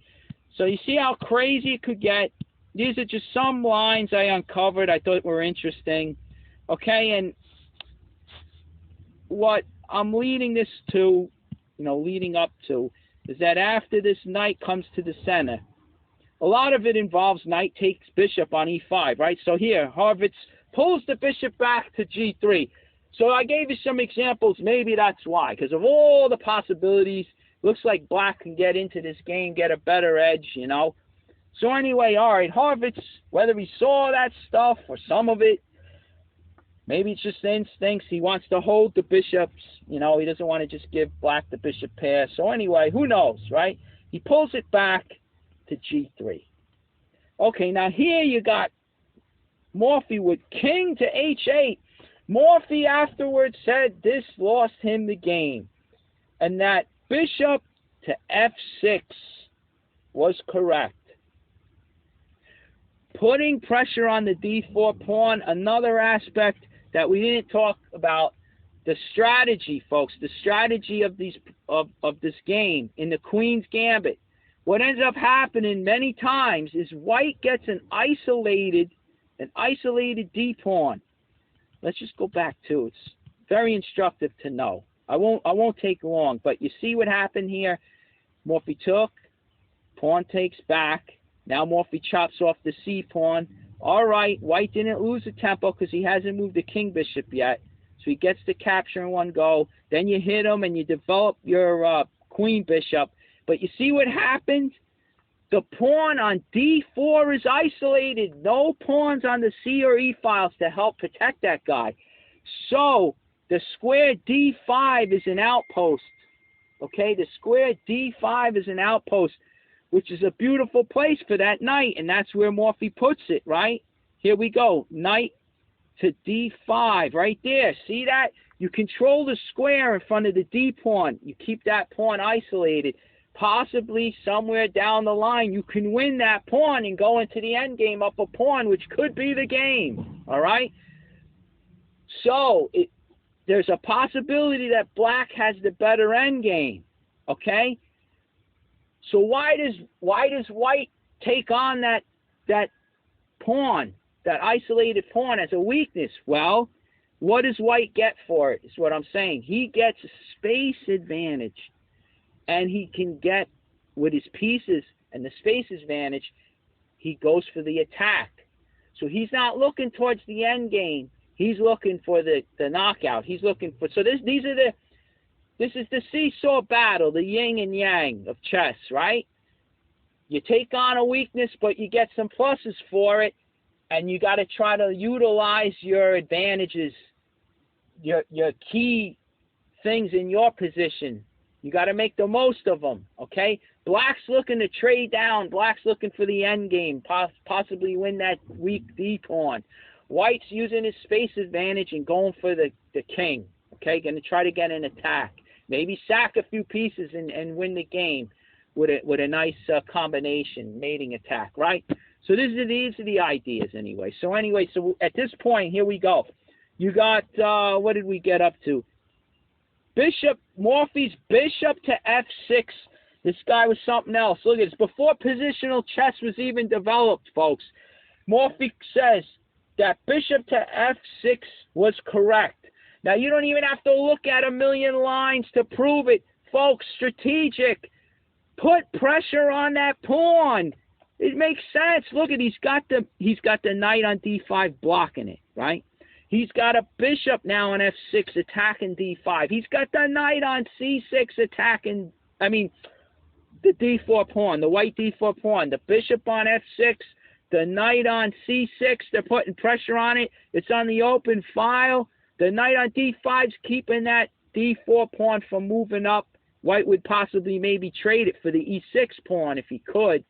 So you see how crazy it could get. These are just some lines I uncovered I thought were interesting. Okay, and what I'm leading this to, leading up to, is that after this knight comes to the center, a lot of it involves knight takes bishop on e5, right? So here, Horvitz pulls the bishop back to g3. So I gave you some examples. Maybe that's why, because of all the possibilities, looks like black can get into this game, get a better edge, So anyway, all right, Horvitz, whether he saw that stuff or some of it, maybe it's just instincts. He wants to hold the bishops. He doesn't want to just give black the bishop pair. So anyway, who knows, right? He pulls it back to g3. Okay, now here you got Morphy with king to h8. Morphy afterwards said this lost him the game, and that bishop to f6 was correct. Putting pressure on the d4 pawn, another aspect that we didn't talk about, the strategy, folks, the strategy of this game in the Queen's Gambit. What ends up happening many times is white gets an isolated d pawn. Let's just go back to it. It's very instructive to know. I won't take long, but you see what happened here. Morphy took, pawn takes back. Now Morphy chops off the c pawn. All right, white didn't lose the tempo because he hasn't moved the king bishop yet. So he gets the capture in one go. Then you hit him and you develop your queen bishop. But you see what happened? The pawn on d4 is isolated. No pawns on the c or e files to help protect that guy. So the square d5 is an outpost. Okay, the square d5 is an outpost, which is a beautiful place for that knight, and that's where Morphy puts it, right? Here we go, knight to d5, right there. See that? You control the square in front of the d pawn. You keep that pawn isolated. Possibly somewhere down the line, you can win that pawn and go into the end game up a pawn, which could be the game, all right? So there's a possibility that black has the better end game, okay? So why does white take on that pawn, that isolated pawn, as a weakness? Well, what does white get for it is what I'm saying. He gets a space advantage, and he can get, with his pieces and the space advantage, he goes for the attack. So he's not looking towards the end game. He's looking for the knockout. He's looking for, so this is the seesaw battle, the yin and yang of chess, right? You take on a weakness, but you get some pluses for it, and you got to try to utilize your advantages, your key things in your position. You got to make the most of them, okay? Black's looking to trade down. Black's looking for the end game, possibly win that weak d-pawn. White's using his space advantage and going for the king, okay? Going to try to get an attack. Maybe sack a few pieces and win the game with a nice combination, mating attack, right? So these are the ideas anyway. So at this point, here we go. You got, what did we get up to? Morphy's bishop to f6. This guy was something else. Look at this. Before positional chess was even developed, folks, Morphy says that bishop to f6 was correct. Now, you don't even have to look at a million lines to prove it. folks, strategic. Put pressure on that pawn. It makes sense. Look at he's got the knight on d5 blocking it, right? He's got a bishop now on f6 attacking d5. He's got the knight on c6 attacking, the d4 pawn, the white d4 pawn, the bishop on f6, the knight on c6. They're putting pressure on it. It's on the open file. The knight on d5's keeping that d4 pawn from moving up. White would possibly maybe trade it for the e6 pawn if he could.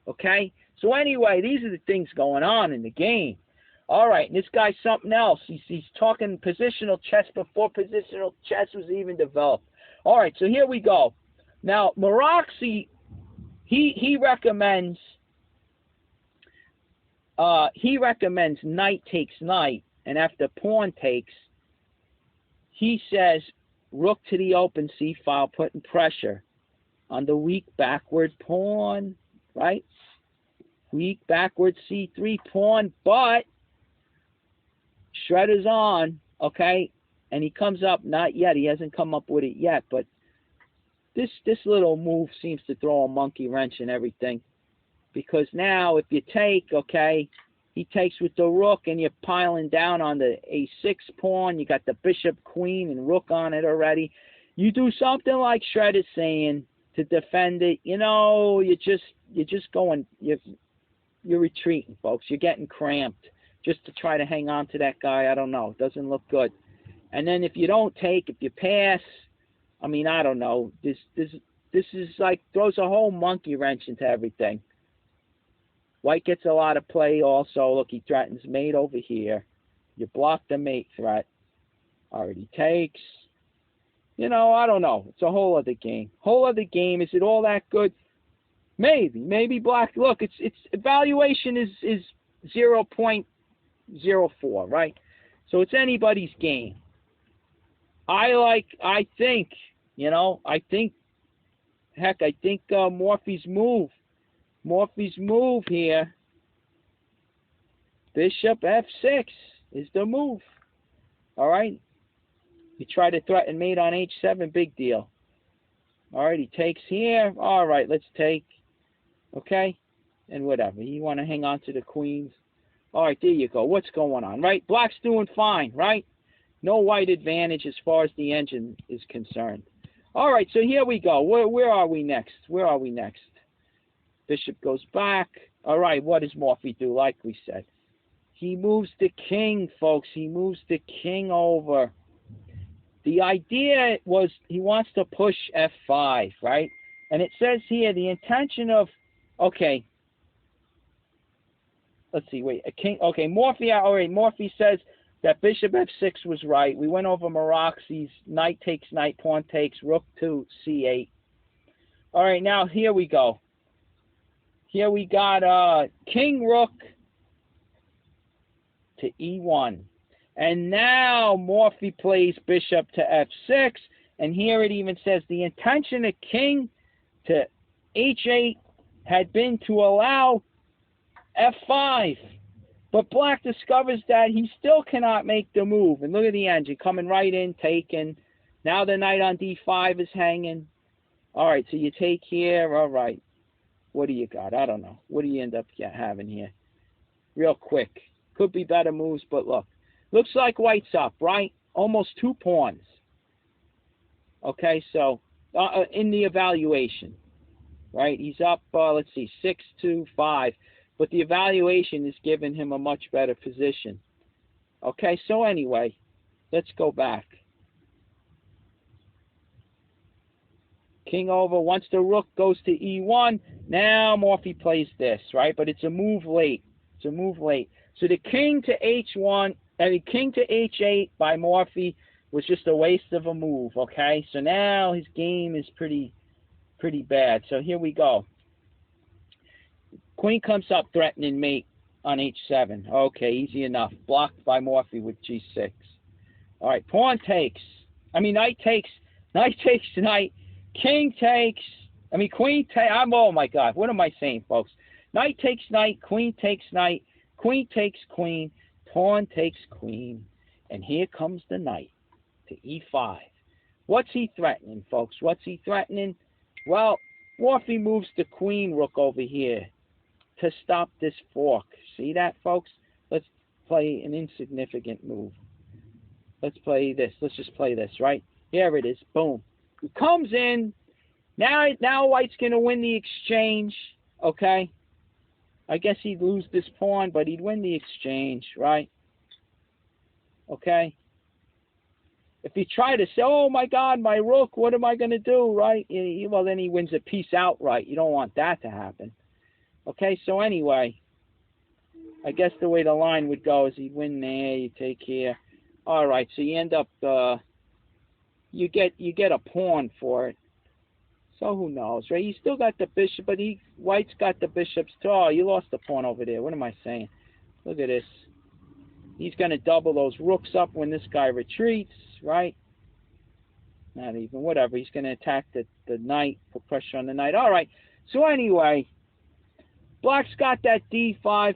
Okay? So anyway, these are the things going on in the game. All right, and this guy's something else. He's talking positional chess before positional chess was even developed. All right, so here we go. Now, Morphy, he recommends knight takes knight, and after pawn takes, he says rook to the open c file, putting pressure on the weak backward pawn, right? Weak backward c3 pawn, but Shredder's on, okay? And he comes up, not yet. He hasn't come up with it yet, but this little move seems to throw a monkey wrench in everything. Because now if you take, okay, he takes with the rook and you're piling down on the a6 pawn. You got the bishop, queen, and rook on it already. You do something like Shredder's saying to defend it. You're just going, you're retreating, folks. You're getting cramped just to try to hang on to that guy. I don't know. It doesn't look good. And then if you don't take, if you pass, I don't know. This is like throws a whole monkey wrench into everything. White gets a lot of play also. Look, he threatens mate over here. You block the mate threat. Already takes. I don't know. It's a whole other game. Whole other game. Is it all that good? Maybe. Maybe black. Look, its evaluation is 0.04, right? So it's anybody's game. I think Morphy's move here, bishop f6 is the move. All right? You try to threaten mate on h7, big deal. All right, he takes here. All right, let's take. Okay? And whatever. You want to hang on to the queens. All right, there you go. What's going on, right? Black's doing fine, right? No white advantage as far as the engine is concerned. All right, so here we go. Where are we next? Bishop goes back. All right, what does Morphy do? Like we said, he moves the king, folks. He moves the king over. The idea was he wants to push f5, right? And it says here the intention of, okay, let's see, wait, a king, okay, Morphy, all right, Morphy says that bishop f6 was right. We went over Morphy's knight takes knight, pawn takes, rook to c8. All right, now here we go. Here we got king rook to e1. And now Morphy plays bishop to f6. And here it even says the intention of king to h8 had been to allow f5. But black discovers that he still cannot make the move. And look at the engine coming right in, taken. Now the knight on d5 is hanging. All right, so you take here. All right. What do you got? I don't know. What do you end up having here? Real quick. Could be better moves, but look. Looks like white's up, right? Almost 2 pawns. Okay, so in the evaluation, right? He's up, let's see, 6-2-5. But the evaluation is giving him a much better position. Okay, so anyway, let's go back. King over. Once the rook goes to e1, now Morphy plays this, right? But it's a move late. It's a move late. So the king to h1, king to h8 by Morphy was just a waste of a move, okay? So now his game is pretty bad. So here we go. Queen comes up threatening mate on h7. Okay, easy enough. Blocked by Morphy with g6. All right, pawn takes. Knight takes. Knight takes knight. King takes. Queen takes. Oh my God. What am I saying, folks? Knight takes knight. Queen takes knight. Queen takes queen. Pawn takes queen. And here comes the knight to e5. What's he threatening, folks? What's he threatening? Well, Morphy moves the queen rook over here to stop this fork. See that, folks? Let's play an insignificant move. Let's play this. Let's just play this, right? Here it is. Boom. He comes in. Now White's going to win the exchange, okay? I guess he'd lose this pawn, but he'd win the exchange, right? Okay? If he tried to say, oh, my God, my rook, what am I going to do, right? Well, then he wins a piece outright. You don't want that to happen. Okay, so anyway, I guess the way the line would go is he'd win there, you take here. All right, so you end up, you get a pawn for it. So who knows, right? You still got the bishop, but White's got the bishops too. Oh, you lost the pawn over there. What am I saying? Look at this. He's going to double those rooks up when this guy retreats, right? Not even, whatever. He's going to attack the knight, put pressure on the knight. All right. So anyway, Black's got that d5,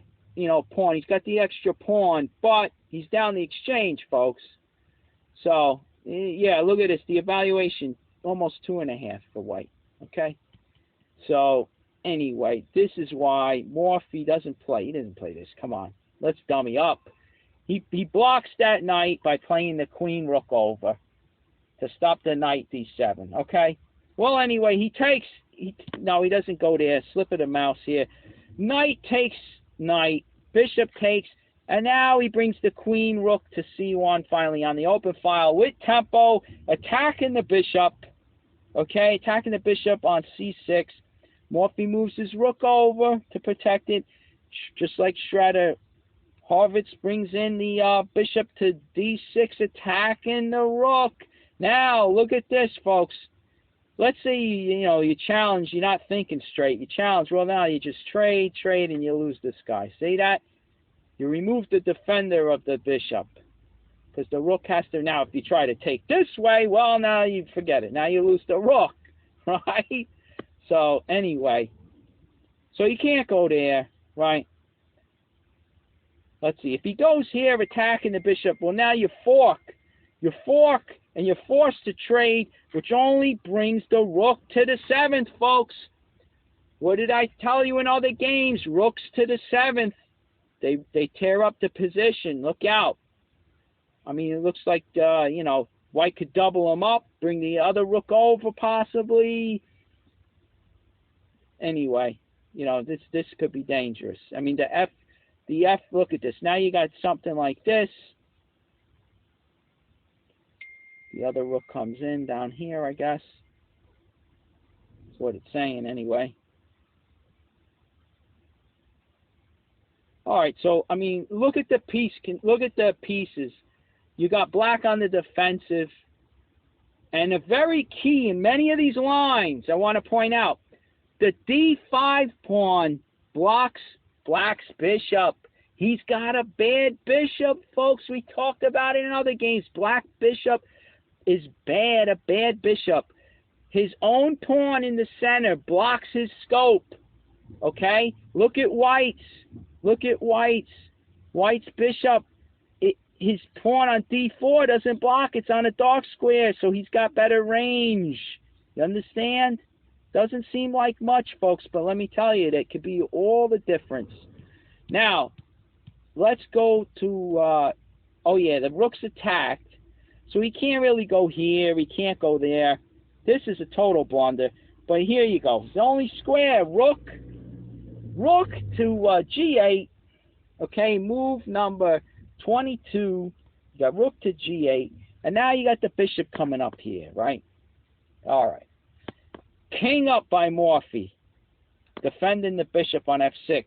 pawn. He's got the extra pawn, but he's down the exchange, folks. So, yeah, look at this. The evaluation, almost 2.5 for White. Okay? So, anyway, this is why Morphy doesn't play. He doesn't play this. Come on. Let's dummy up. He blocks that knight by playing the queen rook over to stop the knight d7. Okay? Well, anyway, no, he doesn't go there. Slip of the mouse here. Knight takes knight. Bishop takes. And now he brings the queen rook to c1 finally on the open file with tempo, attacking the bishop. Okay, attacking the bishop on c6. Morphy moves his rook over to protect it, just like Shredder. Horvitz brings in the bishop to d6, attacking the rook. Now, look at this, folks. Let's say, you challenge, you're not thinking straight. You challenge, well, now you just trade, and you lose this guy. See that? You remove the defender of the bishop. Because the rook has to, now if you try to take this way, well, now you forget it. Now you lose the rook, right? So, anyway. So you can't go there, right? Let's see. If he goes here attacking the bishop, well, now you fork. You fork, and you're forced to trade, which only brings the rook to the 7th, folks. What did I tell you in other games? Rooks to the 7th. They tear up the position. Look out. I mean, it looks like, White could double them up, bring the other rook over possibly. Anyway, this could be dangerous. I mean, the F, look at this. Now you got something like this. The other rook comes in down here, I guess. That's what it's saying anyway. All right, so, I mean, look at the pieces. You got Black on the defensive. And a very key in many of these lines, I want to point out, the d5 pawn blocks Black's bishop. He's got a bad bishop, folks. We talked about it in other games. Black bishop is bad, a bad bishop. His own pawn in the center blocks his scope. Okay? Look at White's. Look at White's. White's bishop, his pawn on d4 doesn't block. It's on a dark square, so he's got better range. You understand? Doesn't seem like much, folks, but let me tell you, that could be all the difference. Now, let's go to, the rook's attacked. So he can't really go here. He can't go there. This is a total blunder. But here you go. The only square, rook to g8. Okay, move number 22. You got rook to g8. And now you got the bishop coming up here, right? All right. King up by Morphy, defending the bishop on f6.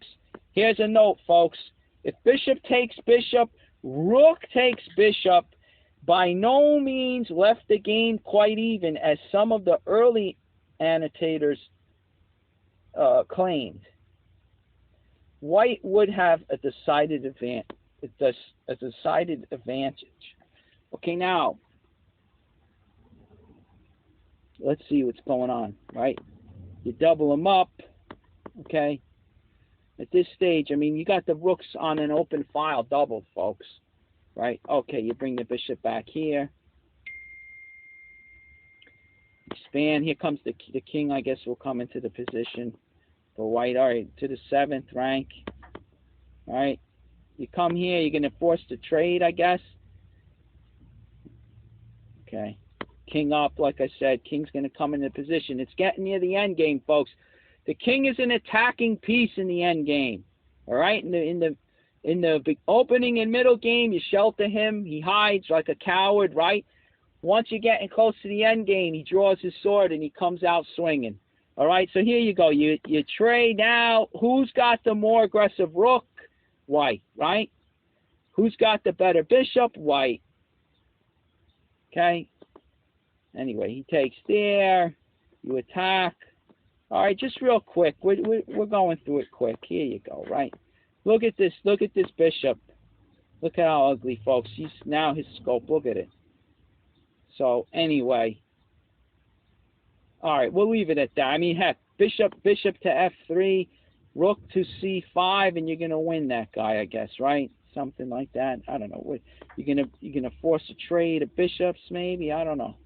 Here's a note, folks. If bishop takes bishop, rook takes bishop, by no means left the game quite even, as some of the early annotators claimed. White would have a decided advantage. Okay, now, let's see what's going on, right? You double them up, okay? At this stage, I mean, you got the rooks on an open file doubled, folks, right? Okay, you bring the bishop back here. Expand. Here comes the king, I guess, will come into the position for white. All right, to the 7th rank. All right. You come here, you're going to force the trade, I guess. Okay. King up, like I said. King's going to come into position. It's getting near the end game, folks. The king is an attacking piece in the end game. All right? In the opening and middle game, you shelter him. He hides like a coward, right? Once you're getting close to the end game, he draws his sword and he comes out swinging. All right? So here you go. You trade now. Who's got the more aggressive rook? White, right? Who's got the better bishop? White. Okay. Anyway, he takes there. You attack. All right, just real quick. We're going through it quick. Here you go, right? Look at this. Look at this bishop. Look at how ugly, folks. He's now his scope. Look at it. So anyway, all right, we'll leave it at that. I mean, heck, bishop to f3, rook to c5, and you're gonna win that guy, I guess, right? Something like that. I don't know. What you're gonna force a trade of bishops, maybe? I don't know.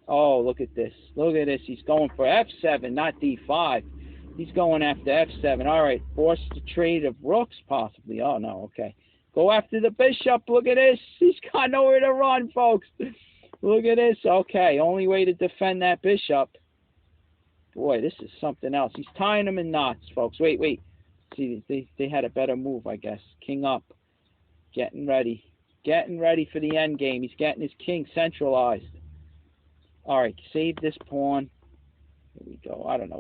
Oh, look at this. Look at this. He's going for f7, not d5. He's going after f7. All right, force the trade of rooks, possibly. Oh no, okay. Go after the bishop. Look at this. He's got nowhere to run, folks. Look at this. Okay, only way to defend that bishop. Boy, this is something else. He's tying them in knots, folks. Wait. See, they had a better move, I guess. King up. Getting ready. Getting ready for the end game. He's getting his king centralized. All right, save this pawn. Here we go. I don't know.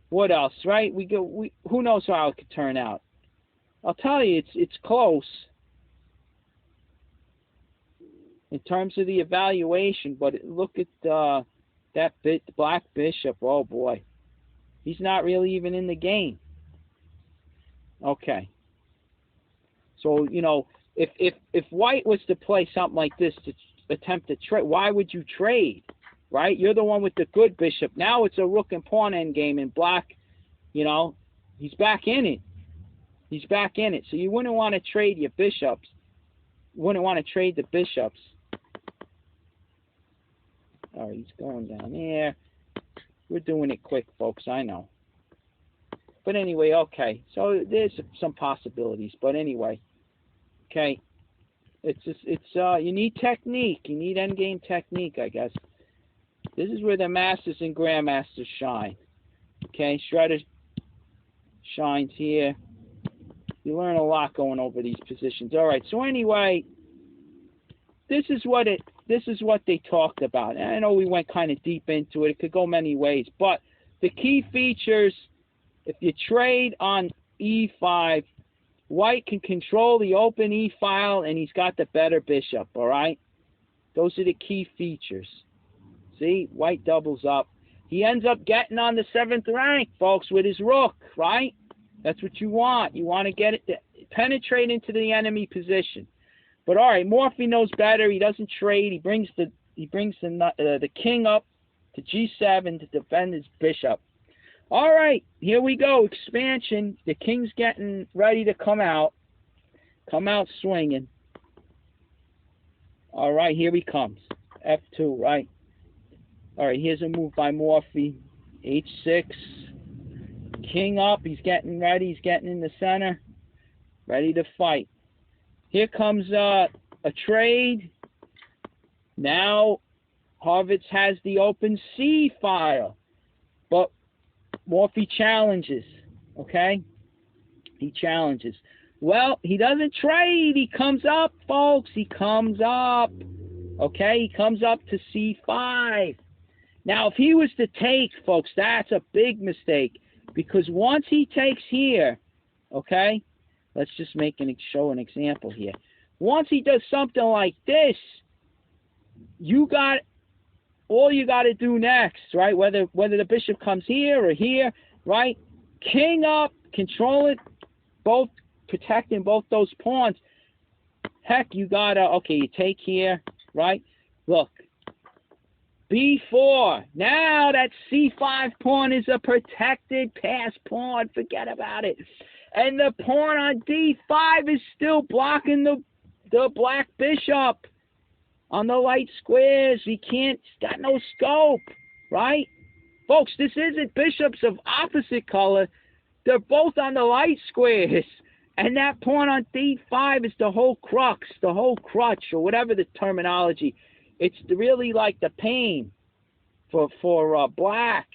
What else, right? Who knows how it could turn out? I'll tell you, it's close in terms of the evaluation, but look at that black bishop. Oh boy, he's not really even in the game. Okay, so you know, if white was to play something like this to attempt to trade, why would you trade? Right? You're the one with the good bishop. Now it's a rook and pawn end game, and black, you know, he's back in it. He's back in it. So you wouldn't want to trade your bishops. You wouldn't want to trade the bishops. All right, he's going down there. We're doing it quick, folks. I know. But anyway, okay. So there's some possibilities. But anyway, okay. You need technique. You need endgame technique, I guess. This is where the masters and grandmasters shine. Okay, Shredder shines here. You learn a lot going over these positions. All right. So anyway, this is what they talked about. And I know we went kind of deep into it. It could go many ways, but the key features: if you trade on e5, white can control the open e file, and he's got the better bishop. All right. Those are the key features. See, white doubles up. He ends up getting on the 7th rank, folks, with his rook. Right. That's what you want. You want to get it to penetrate into the enemy position. But all right, Morphy knows better. He doesn't trade. He brings the king up to g7 to defend his bishop. All right, here we go. Expansion. The king's getting ready to come out swinging. All right, here he comes. f2, right? All right, here's a move by Morphy. h6. King up. He's getting ready. He's getting in the center. Ready to fight. Here comes a trade. Now Horvitz has the open C file. But Morphy challenges. Okay? He challenges. Well, he doesn't trade. He comes up, folks. He comes up. Okay? He comes up to C5. Now, if he was to take, folks, that's a big mistake. Because once he takes here, okay, let's just show an example here. Once he does something like this, all you got to do next, right? Whether the bishop comes here or here, right? King up, control it, both protecting both those pawns. Heck, you take here, right? Look. B4. Now that C5 pawn is a protected pass pawn. Forget about it. And the pawn on D5 is still blocking the black bishop. on the light squares. He can't, he's got no scope, right? Folks, this isn't bishops of opposite color. They're both on the light squares. And that pawn on d5 is the whole crux, the whole crutch, or whatever the terminology. It's really like the pain for black.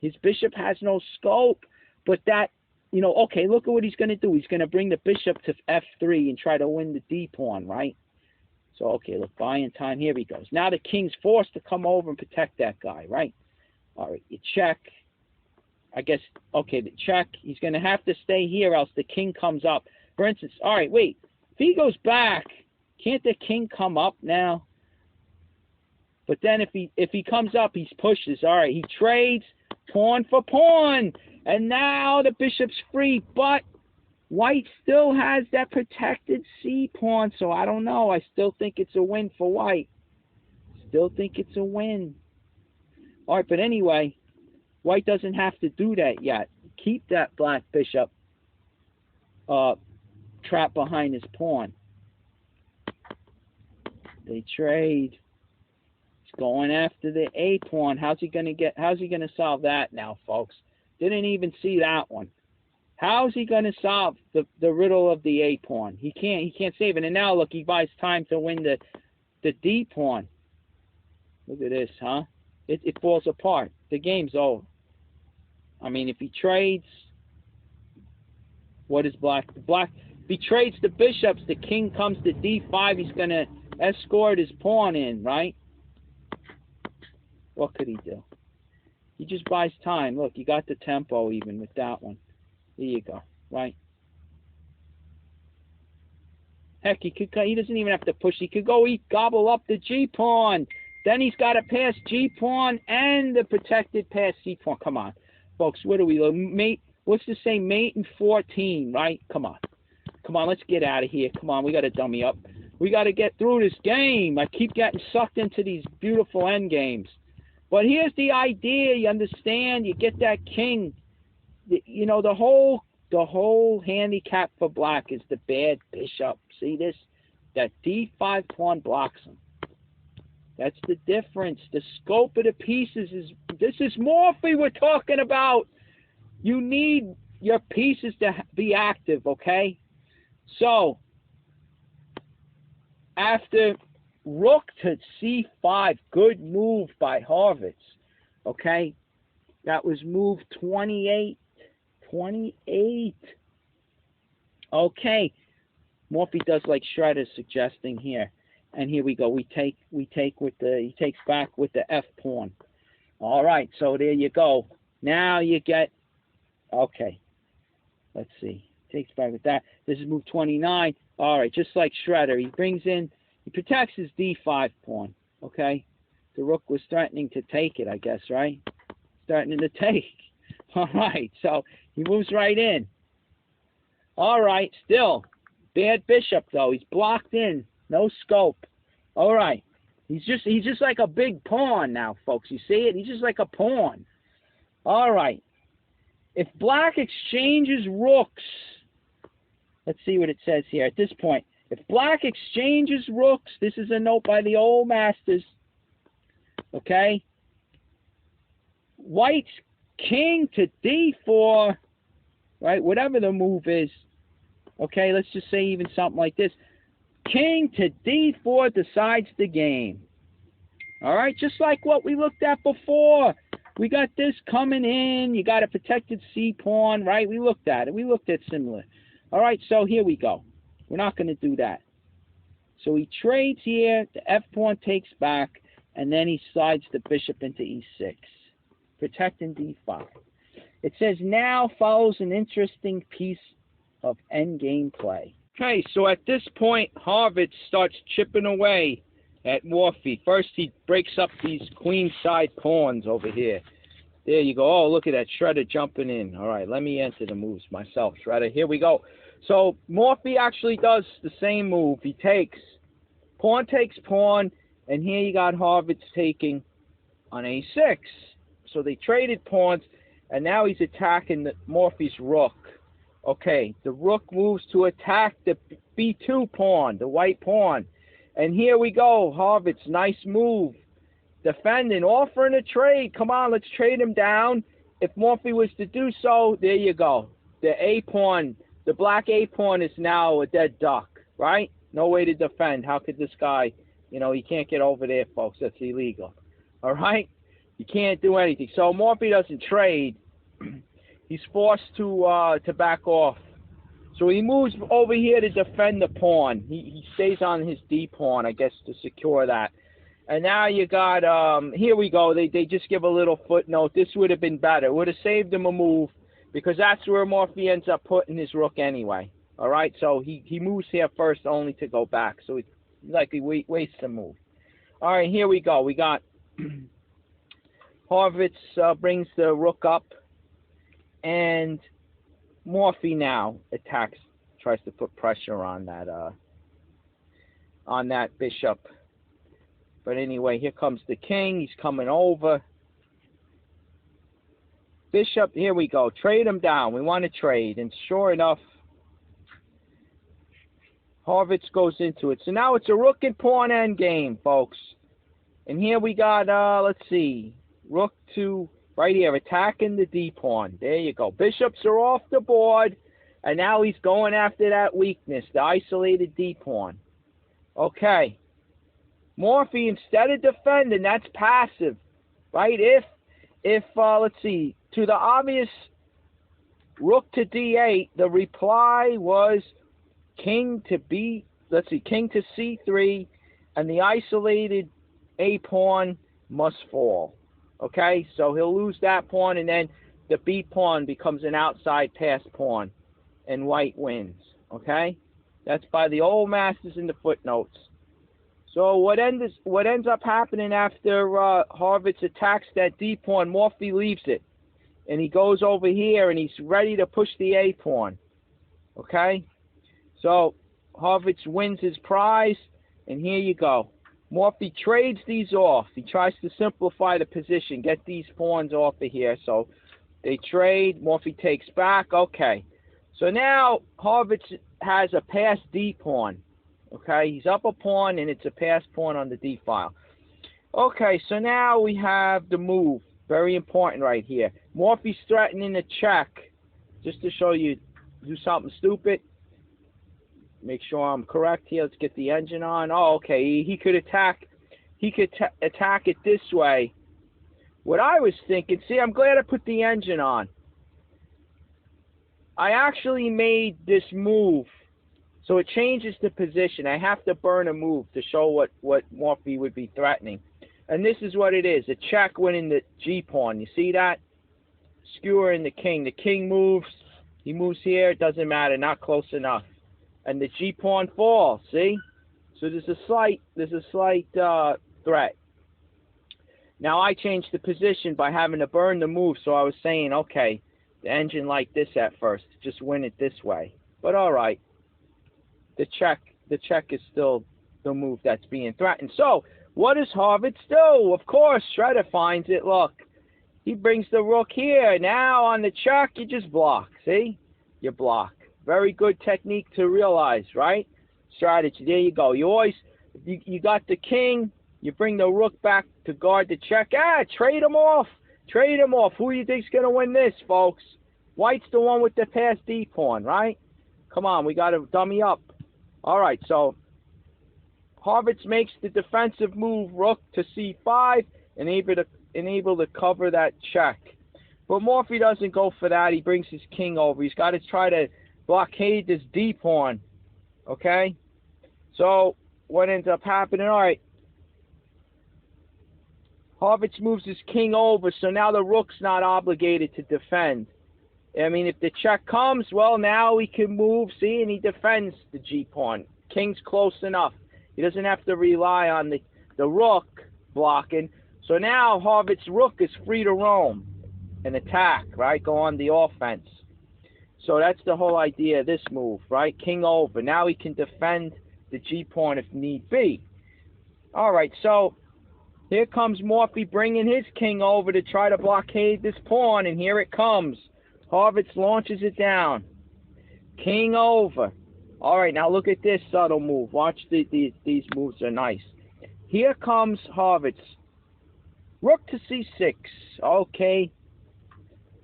His bishop has no scope. But that, you know, okay, look at what he's going to do. He's going to bring the bishop to f3 and try to win the d pawn, right? So, okay, look, buying time. Here he goes. Now the king's forced to come over and protect that guy, right? All right, you check. I guess, okay, the check. He's going to have to stay here, else the king comes up. For instance, all right, wait. If he goes back, can't the king come up now? But then if he comes up, he pushes. All right, he trades pawn for pawn. And now the bishop's free. But white still has that protected c pawn. So I don't know. I still think it's a win for white. Still think it's a win. All right, but anyway, white doesn't have to do that yet. Keep that black bishop trapped behind his pawn. They trade. He's going after the a pawn. How's he gonna solve that now, folks? Didn't even see that one. How's he gonna solve the riddle of the a pawn? He can't save it. And now look, he buys time to win the d pawn. Look at this, huh? It falls apart. The game's over. I mean, if he trades, what is black? Black, if he trades the bishops, the king comes to d5. He's going to escort his pawn in, right? What could he do? He just buys time. Look, you got the tempo even with that one. There you go, right? Heck, he doesn't even have to push. He could go gobble up the g pawn. Then he's got to pass g pawn and the protected pass c pawn. Come on. Folks, what do we mate? What's to say mate in 14, right? Come on. Come on, let's get out of here. Come on, we got to dummy up. We got to get through this game. I keep getting sucked into these beautiful end games. But here's the idea, you understand? You get that king. You know, the whole handicap for black is the bad bishop. See this? That d5 pawn blocks him. That's the difference. The scope of the pieces is, this is Morphy we're talking about. You need your pieces to be active, okay? So, after rook to c5, good move by Horvitz, okay? That was move 28. 28. Okay. Morphy does like Shredder's suggesting here. And here we go. He takes back with the F pawn. All right, so there you go. Now you get, okay. Let's see. Takes back with that. This is move 29. All right, just like Shredder, he brings in, he protects his D5 pawn. Okay, the rook was threatening to take it, I guess, right? Threatening to take. All right, so he moves right in. All right, still bad bishop though. He's blocked in. No scope. All right. He's just like a big pawn now, folks. You see it? He's just like a pawn. All right. If black exchanges rooks, let's see what it says here at this point. If black exchanges rooks, this is a note by the old masters. Okay? White's king to d4, right? Whatever the move is. Okay, let's just say even something like this. King to d4 decides the game. All right, just like what we looked at before. We got this coming in. You got a protected c pawn, right? We looked at it. We looked at similar. All right, so here we go. We're not going to do that. So he trades here. The f pawn takes back, and then he slides the bishop into e6, protecting d5. It says now follows an interesting piece of endgame play. Okay, so at this point, Horvitz starts chipping away at Morphy. First, he breaks up these queenside pawns over here. There you go. Oh, look at that. Shredder jumping in. All right, let me enter the moves myself. Shredder, here we go. So Morphy actually does the same move. He takes pawn, and here you got Horvitz taking on a6. So they traded pawns, and now he's attacking Morphy's rook. Okay, the rook moves to attack the b2 pawn, the white pawn. And here we go, Harvard's nice move. Defending, offering a trade. Come on, let's trade him down. If Morphy was to do so, there you go. The A-pawn, the black A-pawn is now a dead duck, right? No way to defend. How could this guy, he can't get over there, folks. That's illegal. All right? You can't do anything. So Morphy doesn't trade. He's forced to back off. So he moves over here to defend the pawn. He stays on his D pawn, I guess, to secure that. And now you got, here we go. They just give a little footnote. This would have been better. It would have saved him a move because that's where Morphy ends up putting his rook anyway. All right, so he moves here first only to go back. So he likely wastes a move. All right, here we go. We got Horvitz brings the rook up. And Morphy now attacks, tries to put pressure on that bishop. But anyway, here comes the king. He's coming over. Bishop, here we go. Trade him down. We want to trade. And sure enough, Horvitz goes into it. So now it's a rook and pawn end game, folks. And here we got, let's see, rook to right here, attacking the D pawn. There you go. Bishops are off the board. And now he's going after that weakness, the isolated D pawn. Okay. Morphy, instead of defending, that's passive, right? If let's see, to the obvious rook to D8, the reply was king to king to C3, and the isolated A pawn must fall. Okay, so he'll lose that pawn, and then the B pawn becomes an outside pass pawn, and white wins. Okay, that's by the old masters in the footnotes. So what ends up happening after Horvitz attacks that D pawn, Morphy leaves it, and he goes over here and he's ready to push the A pawn. Okay, so Horvitz wins his prize, and here you go. Morphy trades these off. He tries to simplify the position, get these pawns off of here. So they trade. Morphy takes back. Okay, so now Horvitz has a passed D pawn. Okay, he's up a pawn, and it's a pass pawn on the D file. Okay, so now we have the move. Very important right here. Morphy's threatening a check. Just to show you, do something stupid. Make sure I'm correct here. Let's get the engine on. Oh, okay, he could attack. He could attack it this way. What I was thinking, see, I'm glad I put the engine on. I actually made this move. So it changes the position. I have to burn a move to show what Morphy would be threatening. And this is what it is. A check winning the G pawn. You see that? Skewering the king. The king moves. He moves here. It doesn't matter. Not close enough. And the G pawn falls. See? So there's a slight threat. Now I changed the position by having to burn the move. So I was saying, okay, the engine like this at first. Just win it this way. But all right. The check is still the move that's being threatened. So, what does Horvitz do? Of course, Shredder finds it. Look, he brings the rook here. Now, on the check, you just block. See? You block. Very good technique to realize, right? Strategy. There you go. You always, you got the king. You bring the rook back to guard the check. Trade him off. Trade him off. Who do you think's going to win this, folks? White's the one with the passed D pawn, right? Come on, we got to dummy up. All right, so Horvitz makes the defensive move, rook to c5, and able to cover that check. But Morphy doesn't go for that. He brings his king over. He's got to try to blockade this D pawn. Okay? So what ends up happening? All right. Horvitz moves his king over, so now the rook's not obligated to defend. I mean, if the check comes, well, now he can move, see, and he defends the G pawn. King's close enough. He doesn't have to rely on the rook blocking. So now Horvitz's rook is free to roam and attack, right? Go on the offense. So that's the whole idea of this move, right? King over. Now he can defend the G pawn if need be. All right, so here comes Morphy bringing his king over to try to blockade this pawn, and here it comes. Horvitz launches it down. King over. All right, now look at this subtle move. Watch these moves are nice. Here comes Harvard's rook to c6. Okay,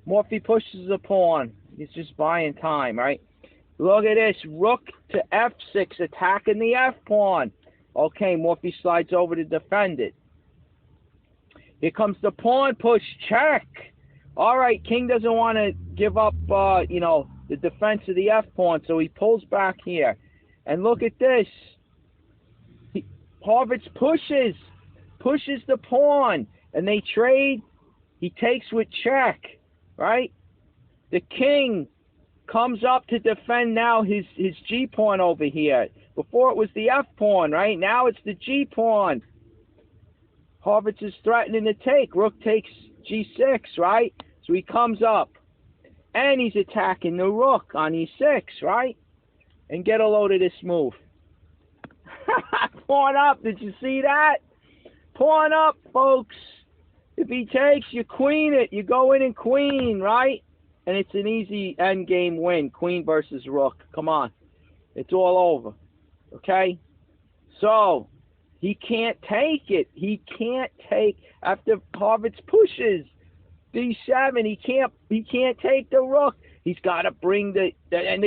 Morphy pushes a pawn. He's just buying time, right? Look at this, rook to f6, attacking the f pawn. Okay, Morphy slides over to defend it. Here comes the pawn push, check. All right, king doesn't want to give up, you know, the defense of the f pawn, so he pulls back here. And look at this. Harvard's pushes the pawn, and they trade. He takes with check, right? The king comes up to defend now his g pawn over here. Before it was the f pawn, right? Now it's the g pawn. Harvard's is threatening to take. Rook takes g6, right? So he comes up. And he's attacking the rook on e6, right? And get a load of this move. Pawn up. Did you see that? Pawn up, folks. If he takes, you queen it. You go in and queen, right? And it's an easy endgame win. Queen versus rook. Come on. It's all over. Okay? So, he can't take it. He can't take, after Harvard's pushes, d7, he can't take the rook. He's got to bring the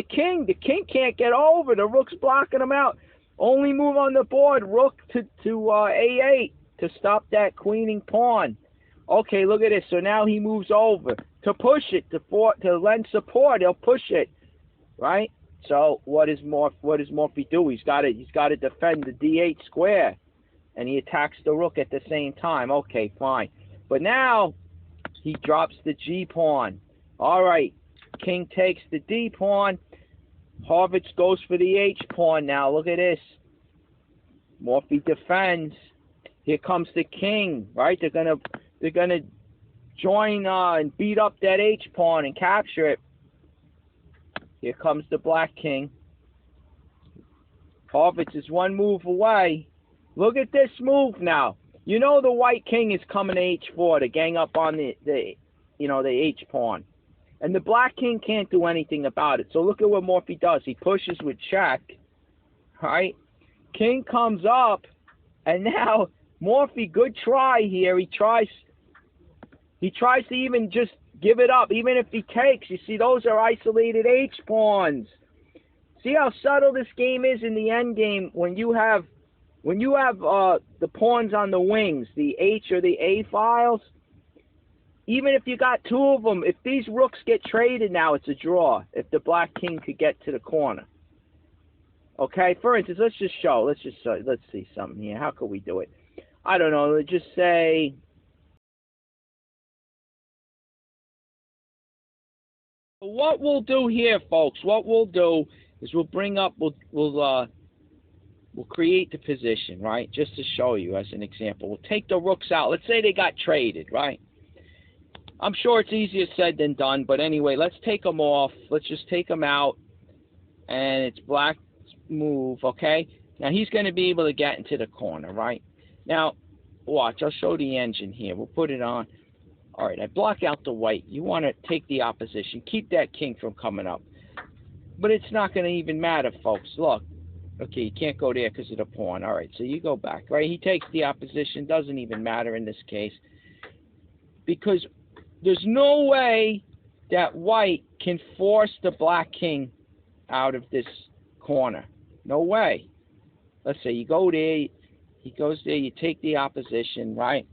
king can't get over. The rook's blocking him out. Only move on the board, rook to a8 to stop that queening pawn. Okay, look at this. So now he moves over to push it, to lend support. He'll push it, right? So what does Morphy do? He's got to defend the d8 square, and he attacks the rook at the same time. Okay, fine. But now he drops the g pawn. All right, king takes the d pawn. Harvard goes for the h pawn now. Look at this. Morphy defends. Here comes the king, right? They're gonna join and beat up that h pawn and capture it. Here comes the black king. Harvard is one move away. Look at this move now. You know the white king is coming to h4 to gang up on the h pawn. And the black king can't do anything about it. So look at what Morphy does. He pushes with check. Right? King comes up, and now Morphy, good try here. He tries to even just give it up, even if he takes. You see, those are isolated h pawns. See how subtle this game is in the end game when you have the pawns on the wings, the H or the A files. Even if you got two of them, if these rooks get traded now, it's a draw. If the black king could get to the corner. Okay, for instance, let's see something here. How could we do it? I don't know. Let's just say. What we'll do here, folks, what we'll do is we'll create the position, right? Just to show you as an example. We'll take the rooks out. Let's say they got traded, right? I'm sure it's easier said than done, but anyway, let's take them off. Let's just take them out, and it's black's move, okay? Now, he's going to be able to get into the corner, right? Now, watch. I'll show the engine here. We'll put it on. All right, I block out the white. You want to take the opposition. Keep that king from coming up. But it's not going to even matter, folks. Look. Okay, you can't go there because of the pawn. All right, so you go back, right? He takes the opposition. Doesn't even matter in this case. Because there's no way that white can force the black king out of this corner. No way. Let's say you go there. He goes there. You take the opposition, right?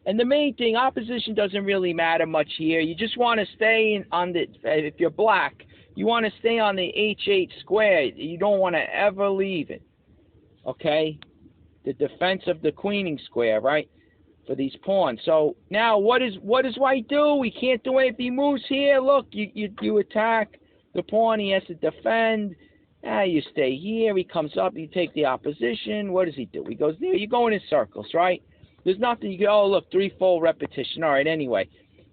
And the main thing, opposition doesn't really matter much here. You just want to stay on the, if you're black, you want to stay on the H8 square. You don't want to ever leave it. Okay? The defense of the queening square, right? For these pawns. So now what does white do? He can't do anything. If he moves here, look, you attack the pawn. He has to defend. You stay here. He comes up. You take the opposition. What does he do? He goes there. You go in circles, right? There's nothing. You go, oh, look, threefold repetition. All right, anyway.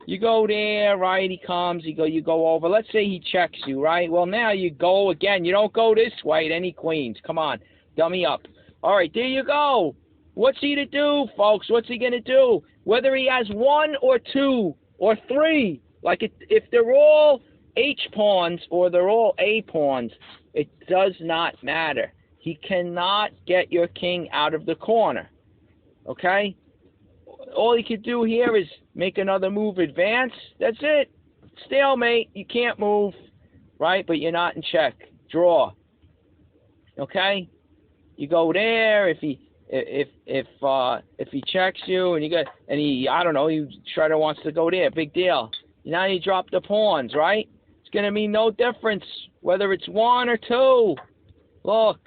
You go there, right? He comes. You go over. Let's say he checks you, right? Well, now you go again. You don't go this way at any queens. Come on. Dummy up. All right, there you go. What's he to do, folks? What's he going to do? Whether he has one or two or three, like if they're all H pawns or they're all A pawns, It does not matter. He cannot get your king out of the corner. Okay? All he could do here is make another move, advance. That's it. Stalemate. You can't move, right? But you're not in check. Draw. Okay? You go there. If he checks you and he I don't know, Shredder wants to go there. Big deal. Now you drop the pawns, right? It's gonna mean no difference whether it's 1 or 2. Look.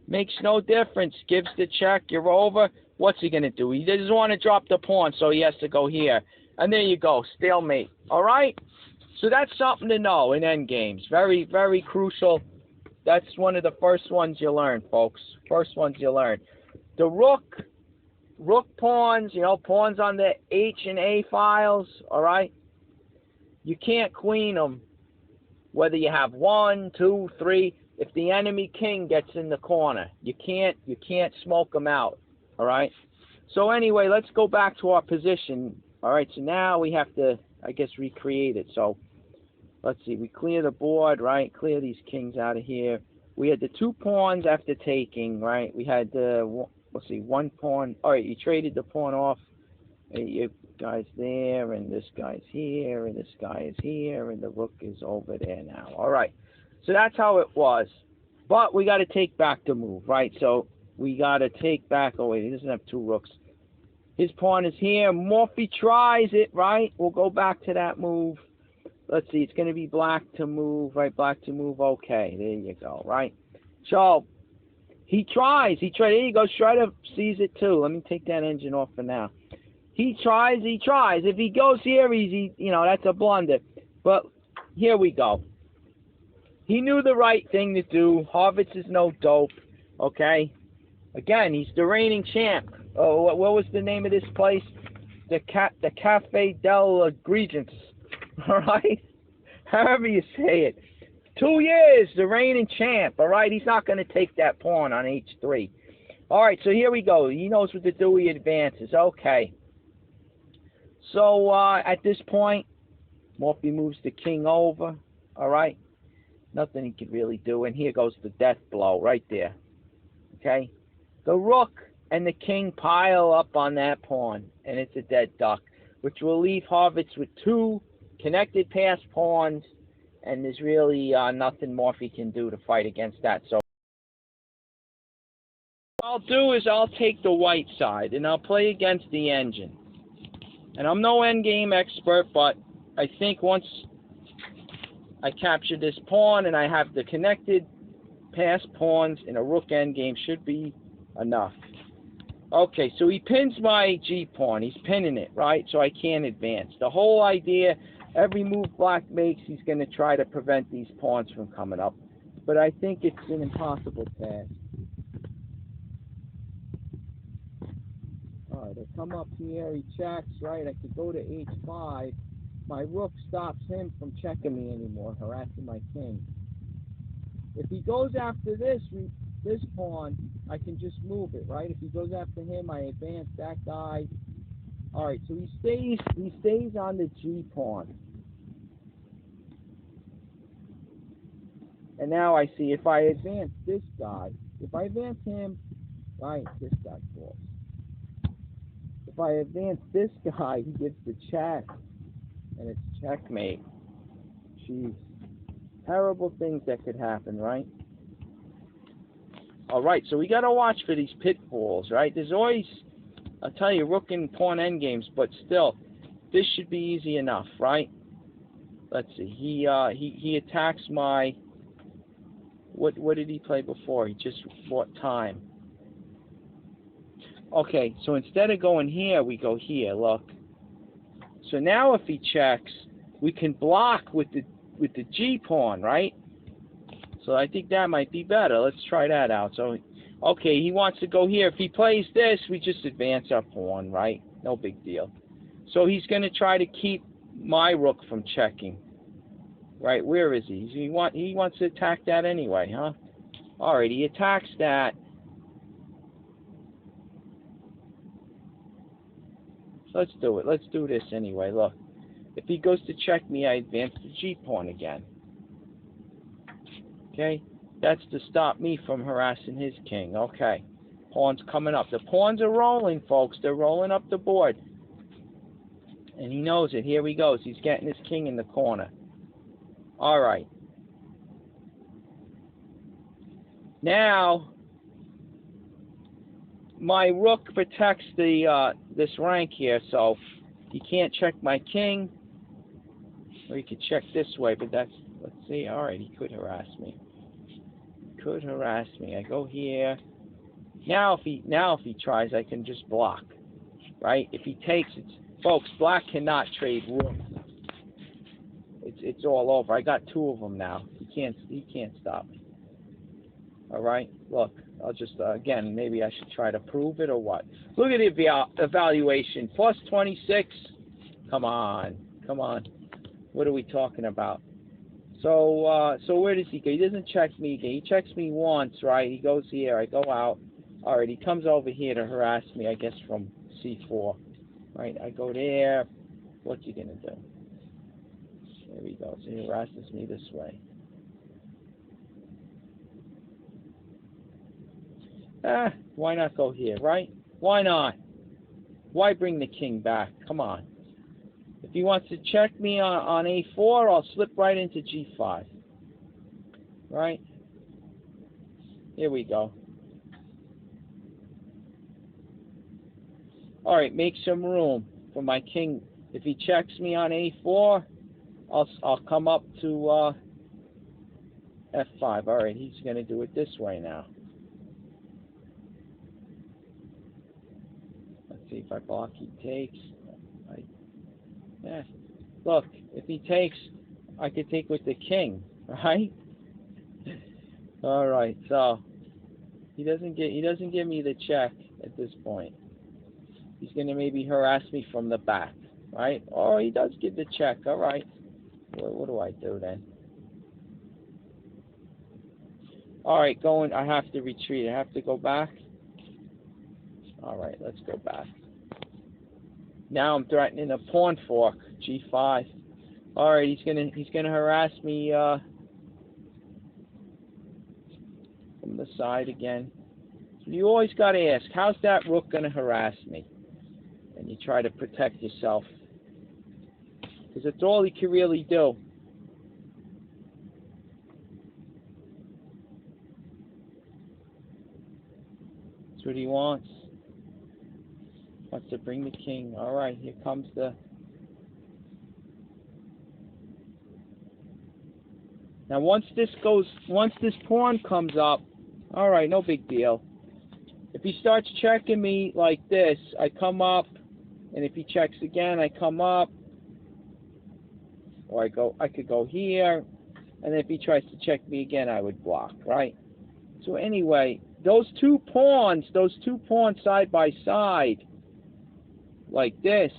Makes no difference. Gives the check. You're over. What's he going to do? He doesn't want to drop the pawn, so he has to go here. And there you go. Stalemate. All right? So that's something to know in endgames. Very, very crucial. That's one of the first ones you learn, folks. First ones you learn. The rook pawns, pawns on the H and A files, all right? You can't queen them, whether you have 1, 2, 3. If the enemy king gets in the corner, you can't smoke them out. All right. So anyway, let's go back to our position. All right. So now we have to, I guess, recreate it. So let's see. We clear the board, right? Clear these kings out of here. We had the 2 pawns after taking, right? We had the let's see, 1 pawn. All right. You traded the pawn off. You guys there, and this guy's here, and this guy is here, and the rook is over there now. All right. So that's how it was. But we got to take back the move, right? So we got to take back. Oh, wait, he doesn't have 2 rooks. His pawn is here. Morphy tries it, right? We'll go back to that move. Let's see. It's going to be black to move, right? Black to move. Okay, there you go, right? So he tries. There you go. Shredder sees it too. Let me take that engine off for now. He tries. If he goes here, that's a blunder. But here we go. He knew the right thing to do. Harvitz is no dope, okay? Again, he's the reigning champ. Oh, what was the name of this place? The Cafe del Egregious, all right? However you say it. 2 years, the reigning champ, all right? He's not going to take that pawn on H3. All right, so here we go. He knows what to do. He advances. Okay. So at this point, Morphy moves the king over, all right? Nothing he can really do. And here goes the death blow right there. Okay? The rook and the king pile up on that pawn. And it's a dead duck. Which will leave Harvitz with 2 connected pass pawns. And there's really nothing Morphy can do to fight against that. So what I'll do is I'll take the white side. And I'll play against the engine. And I'm no endgame expert. But I think once I capture this pawn and I have the connected pass pawns in a rook endgame should be enough. Okay, so he pins my G pawn. He's pinning it, right? So I can't advance. The whole idea, every move black makes, he's going to try to prevent these pawns from coming up. But I think it's an impossible task. All right, I come up here, he checks, right? I could go to H5. My rook stops him from checking me anymore, harassing my king. If he goes after this pawn, I can just move it, right? If he goes after him, I advance that guy. All right, so he stays on the G pawn. And now I see if I advance this guy, if I advance him, right, this guy falls. If I advance this guy, he gets the check. And it's checkmate. Jeez. Terrible things that could happen, right? All right, so we got to watch for these pitfalls, right? There's always, I'll tell you, rook and pawn endgames, but still, this should be easy enough, right? Let's see. He attacks my, what did he play before? He just bought time. Okay, so instead of going here, we go here, look. So now if he checks, we can block with the G pawn, right? So I think that might be better. Let's try that out. So, okay, he wants to go here. If he plays this, we just advance our pawn, right? No big deal. So he's going to try to keep my rook from checking. Right, where is he? He wants to attack that anyway, huh? All right, he attacks that. Let's do it. Let's do this anyway. Look, if he goes to check me, I advance the G pawn again. Okay, that's to stop me from harassing his king. Okay, pawns coming up. The pawns are rolling, folks. They're rolling up the board. And he knows it. Here he goes. He's getting his king in the corner. All right. Now, my rook protects the this rank here, so he can't check my king. Or he could check this way, but that's, let's see. All right, he could harass me. Could harass me. I go here. Now if he tries, I can just block. Right? If he takes it, folks, black cannot trade rooks. It's all over. I got two of them now. He can't stop me. All right. Look, I'll just again, maybe I should try to prove it or what. Look at the evaluation. Plus 26. Come on. Come on. What are we talking about? So where does he go? He doesn't check me again. He checks me once, right? He goes here. I go out. All right. He comes over here to harass me, I guess, from C4. Right. I go there. What's he gonna do? There he goes. He harasses me this way. Why not go here, right? Why not? Why bring the king back? Come on. If he wants to check me on A4, I'll slip right into G5. Right? Here we go. All right, make some room for my king. If he checks me on A4, I'll come up to F5. All right, he's going to do it this way now. Let's see if I block. He takes. Look, if he takes, I could take with the king, right? All right, so he doesn't give me the check at this point. He's going to maybe harass me from the back, right? Oh, he does give the check. All right. What do I do then? All right, I have to retreat. I have to go back. All right, let's go back. Now I'm threatening a pawn fork, G5. All right, he's gonna harass me from the side again. You always got to ask, how's that rook gonna harass me? And you try to protect yourself, because that's all he can really do. That's what he wants. Wants to bring the king. All right, here comes the. Now once this pawn comes up, all right, no big deal. If he starts checking me like this, I come up, and if he checks again, I come up, or I could go here, and then if he tries to check me again, I would block, right? So anyway, those two pawns side by side, like this,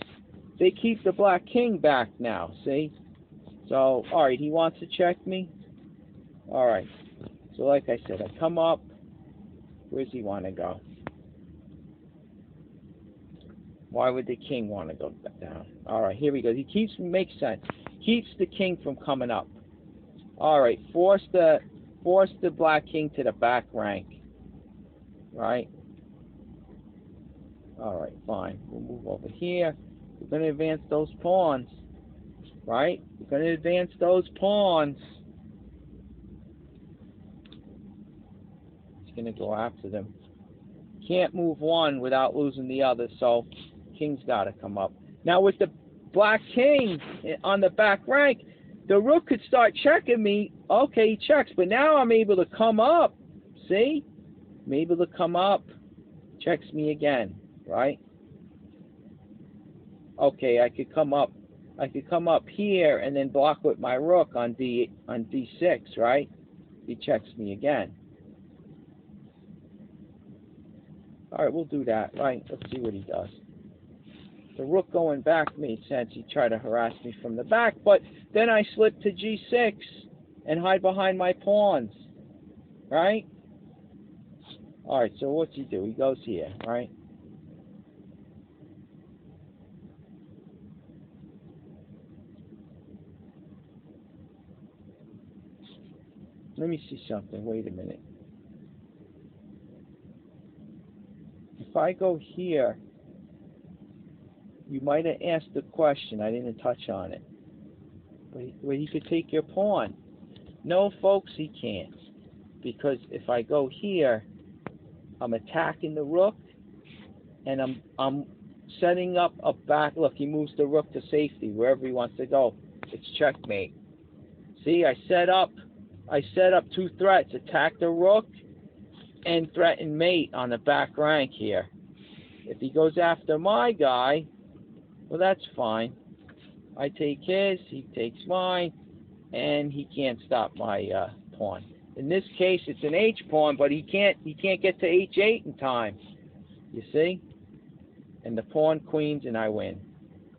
they keep the black king back now, see? So, all right, he wants to check me. All right, so like I said, I come up. Where's he want to go? Why would the king want to go down? All right, here we go. He makes sense. Keeps the king from coming up. All right, force the black king to the back rank. Right? All right, fine. We'll move over here. We're going to advance those pawns. Right? We're going to advance those pawns. He's going to go after them. Can't move one without losing the other, so king's got to come up. Now with the black king on the back rank, the rook could start checking me. Okay, he checks, but now I'm able to come up. See? I'm able to come up. Checks me again, right? Okay, I could come up. I could come up here and then block with my rook on D6, right? He checks me again. All right, we'll do that, right? Let's see what he does. The rook going back made sense. He tried to harass me from the back, but then I slip to G6 and hide behind my pawns, right? All right, so what's he do? He goes here, right? let me see something. Wait a minute. If I go here, you might have asked the question. I didn't touch on it. But he could take your pawn. No, folks, he can't. Because if I go here, I'm attacking the rook, and I'm setting up a back. Look, he moves the rook to safety wherever he wants to go. It's checkmate. See, I set up 2 threats: attack the rook and threaten mate on the back rank here. If he goes after my guy, well, that's fine. I take his, he takes mine, and he can't stop my pawn. In this case, it's an H pawn, but he can't get to H8 in time. You see? And the pawn queens, and I win.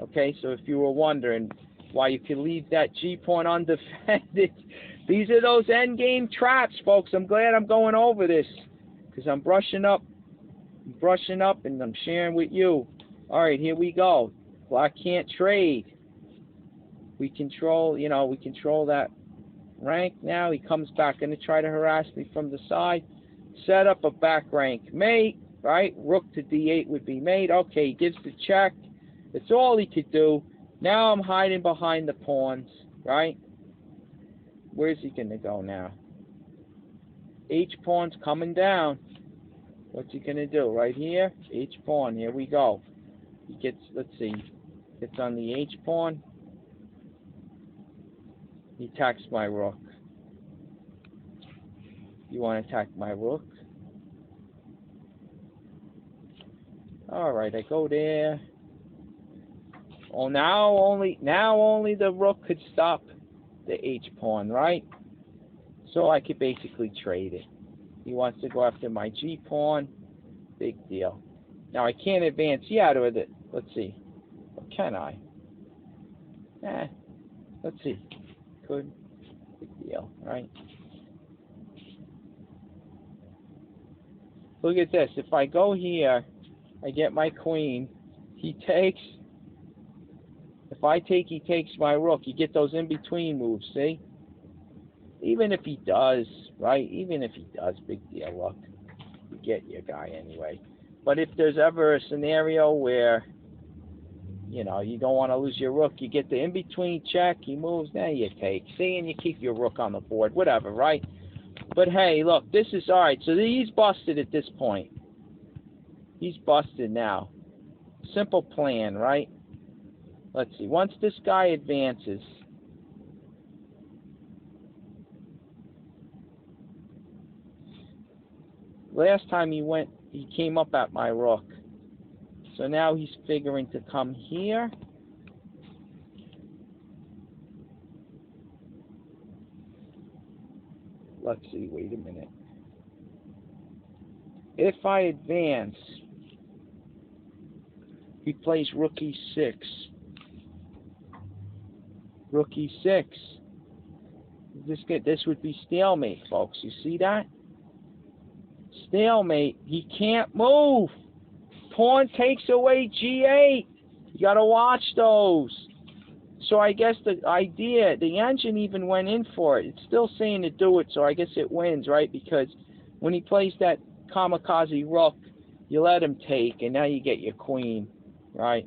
Okay, so if you were wondering why you can leave that G pawn undefended, these are those endgame traps, folks. I'm glad I'm going over this because I'm brushing up, and I'm sharing with you. All right, here we go. Black can't trade. We control that rank now. He comes back, going to try to harass me from the side. Set up a back rank mate, right? Rook to D8 would be mate. Okay, he gives the check. That's all he could do. Now I'm hiding behind the pawns, right? Where's he going to go now? H pawn's coming down. What's he going to do? Right here? H pawn. Here we go. He gets, let's see, gets on the H pawn. He attacks my rook. You want to attack my rook? Alright, I go there. Oh, now only the rook could stop the H pawn, right? So I could basically trade it. He wants to go after my G pawn. Big deal. Now I can't advance yet with it. Let's see. Or can I? Let's see. Could. Big deal, right? Look at this. If I go here, I get my queen. He takes. If I take, he takes my rook. You get those in-between moves, see? Even if he does, right? Even if he does, big deal, look. You get your guy anyway. But if there's ever a scenario where, you know, you don't want to lose your rook, you get the in-between check, he moves, now you take. See, and you keep your rook on the board, whatever, right? But hey, look, this is, alright, so he's busted at this point. He's busted now. Simple plan, right? Let's see, once this guy advances, last time he came up at my rook. So now he's figuring to come here. Let's see, wait a minute. If I advance, he plays rook e6. Rook e6. This would be stalemate, folks. You see that? Stalemate. He can't move. Pawn takes away G8. You got to watch those. So I guess the idea, the engine even went in for it. It's still saying to do it, so I guess it wins, right? Because when he plays that kamikaze rook, you let him take, and now you get your queen, right?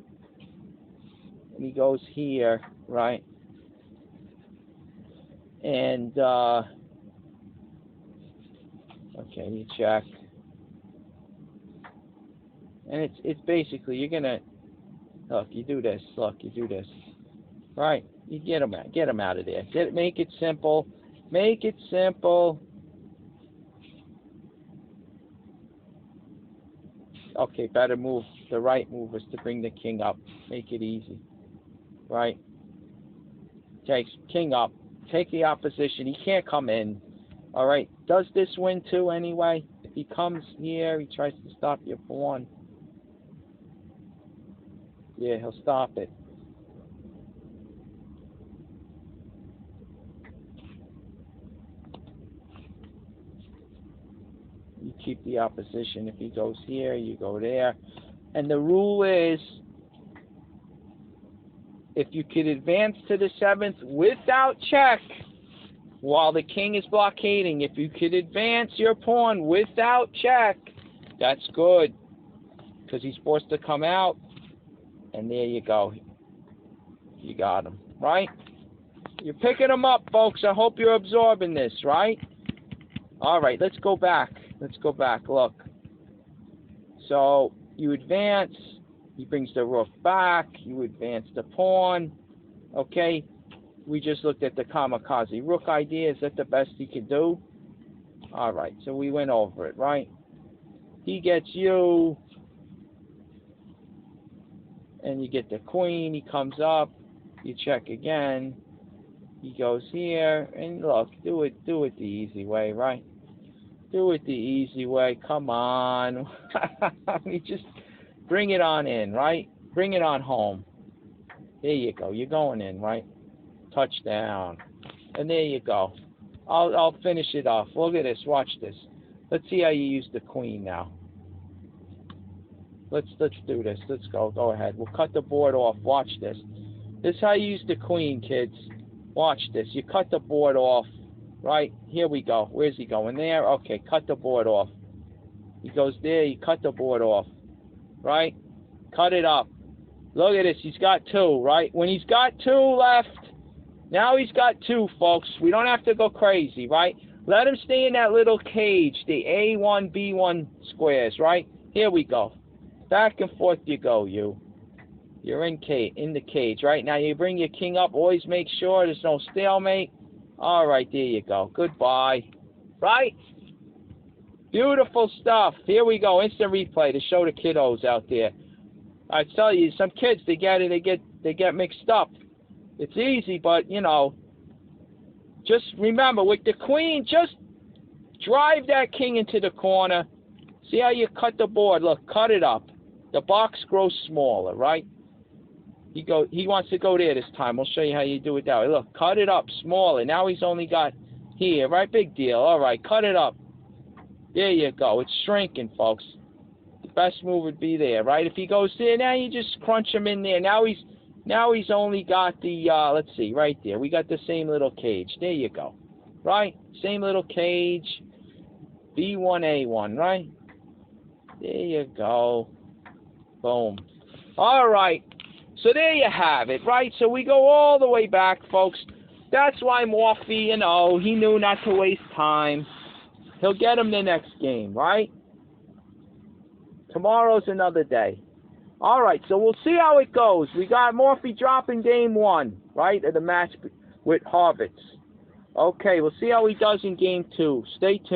And he goes here, right? And, okay, you check. And it's basically, you're going to, look, you do this, right? You get him out of there. Make it simple. Make it simple. Okay, better move. The right move is to bring the king up. Make it easy, right? Takes king up. Take the opposition. He can't come in. All right. Does this win too anyway? If he comes here, he tries to stop your pawn. Yeah, he'll stop it. You keep the opposition. If he goes here, you go there. And the rule is, if you could advance to the 7th without check, while the king is blockading. If you could advance your pawn without check, that's good, because he's forced to come out, and there you go. You got him, right? You're picking him up, folks. I hope you're absorbing this, right? All right, let's go back. Let's go back. Look. So you advance. He brings the rook back. You advance the pawn. Okay. We just looked at the kamikaze rook idea. Is that the best he could do? All right. So we went over it, right? He gets you. And you get the queen. He comes up. You check again. He goes here. And look, do it the easy way, right? Do it the easy way. Come on. We just bring it on in, right? Bring it on home. There you go. You're going in, right? Touchdown. And there you go. I'll finish it off. Look at this. Watch this. Let's see how you use the queen now. Let's do this. Let's go. Go ahead. We'll cut the board off. Watch this. This is how you use the queen, kids. Watch this. You cut the board off. Right, here we go. Where's he going? There? Okay, cut the board off. He goes there, you cut the board off. Right? Cut it up. Look at this, he's got two, right? When he's got two left, now he's got two, folks. We don't have to go crazy, right? Let him stay in that little cage, the A1, B1 squares, right? Here we go. Back and forth you go, you. You're in the cage, right? Now you bring your king up. Always make sure there's no stalemate. All right, there you go. Goodbye. Right? Beautiful stuff. Here we go. Instant replay to show the kiddos out there. I tell you, some kids, they get mixed up. It's easy, but, you know, just remember, with the queen, just drive that king into the corner. See how you cut the board? Look, cut it up. The box grows smaller, right? He wants to go there this time. We'll show you how you do it that way. Look, cut it up smaller. Now he's only got here, right? Big deal. All right, cut it up. There you go. It's shrinking, folks. The best move would be there, right? If he goes there, now you just crunch him in there. Now he's only got the, let's see, right there. We got the same little cage. There you go. Right? Same little cage. B1A1, right? There you go. Boom. All right. So there you have it, right? So we go all the way back, folks. That's why Morphy, you know, he knew not to waste time. He'll get him the next game, right? Tomorrow's another day. All right, so we'll see how it goes. We got Morphy dropping game one, right, of the match with Harvitz. Okay, we'll see how he does in game two. Stay tuned.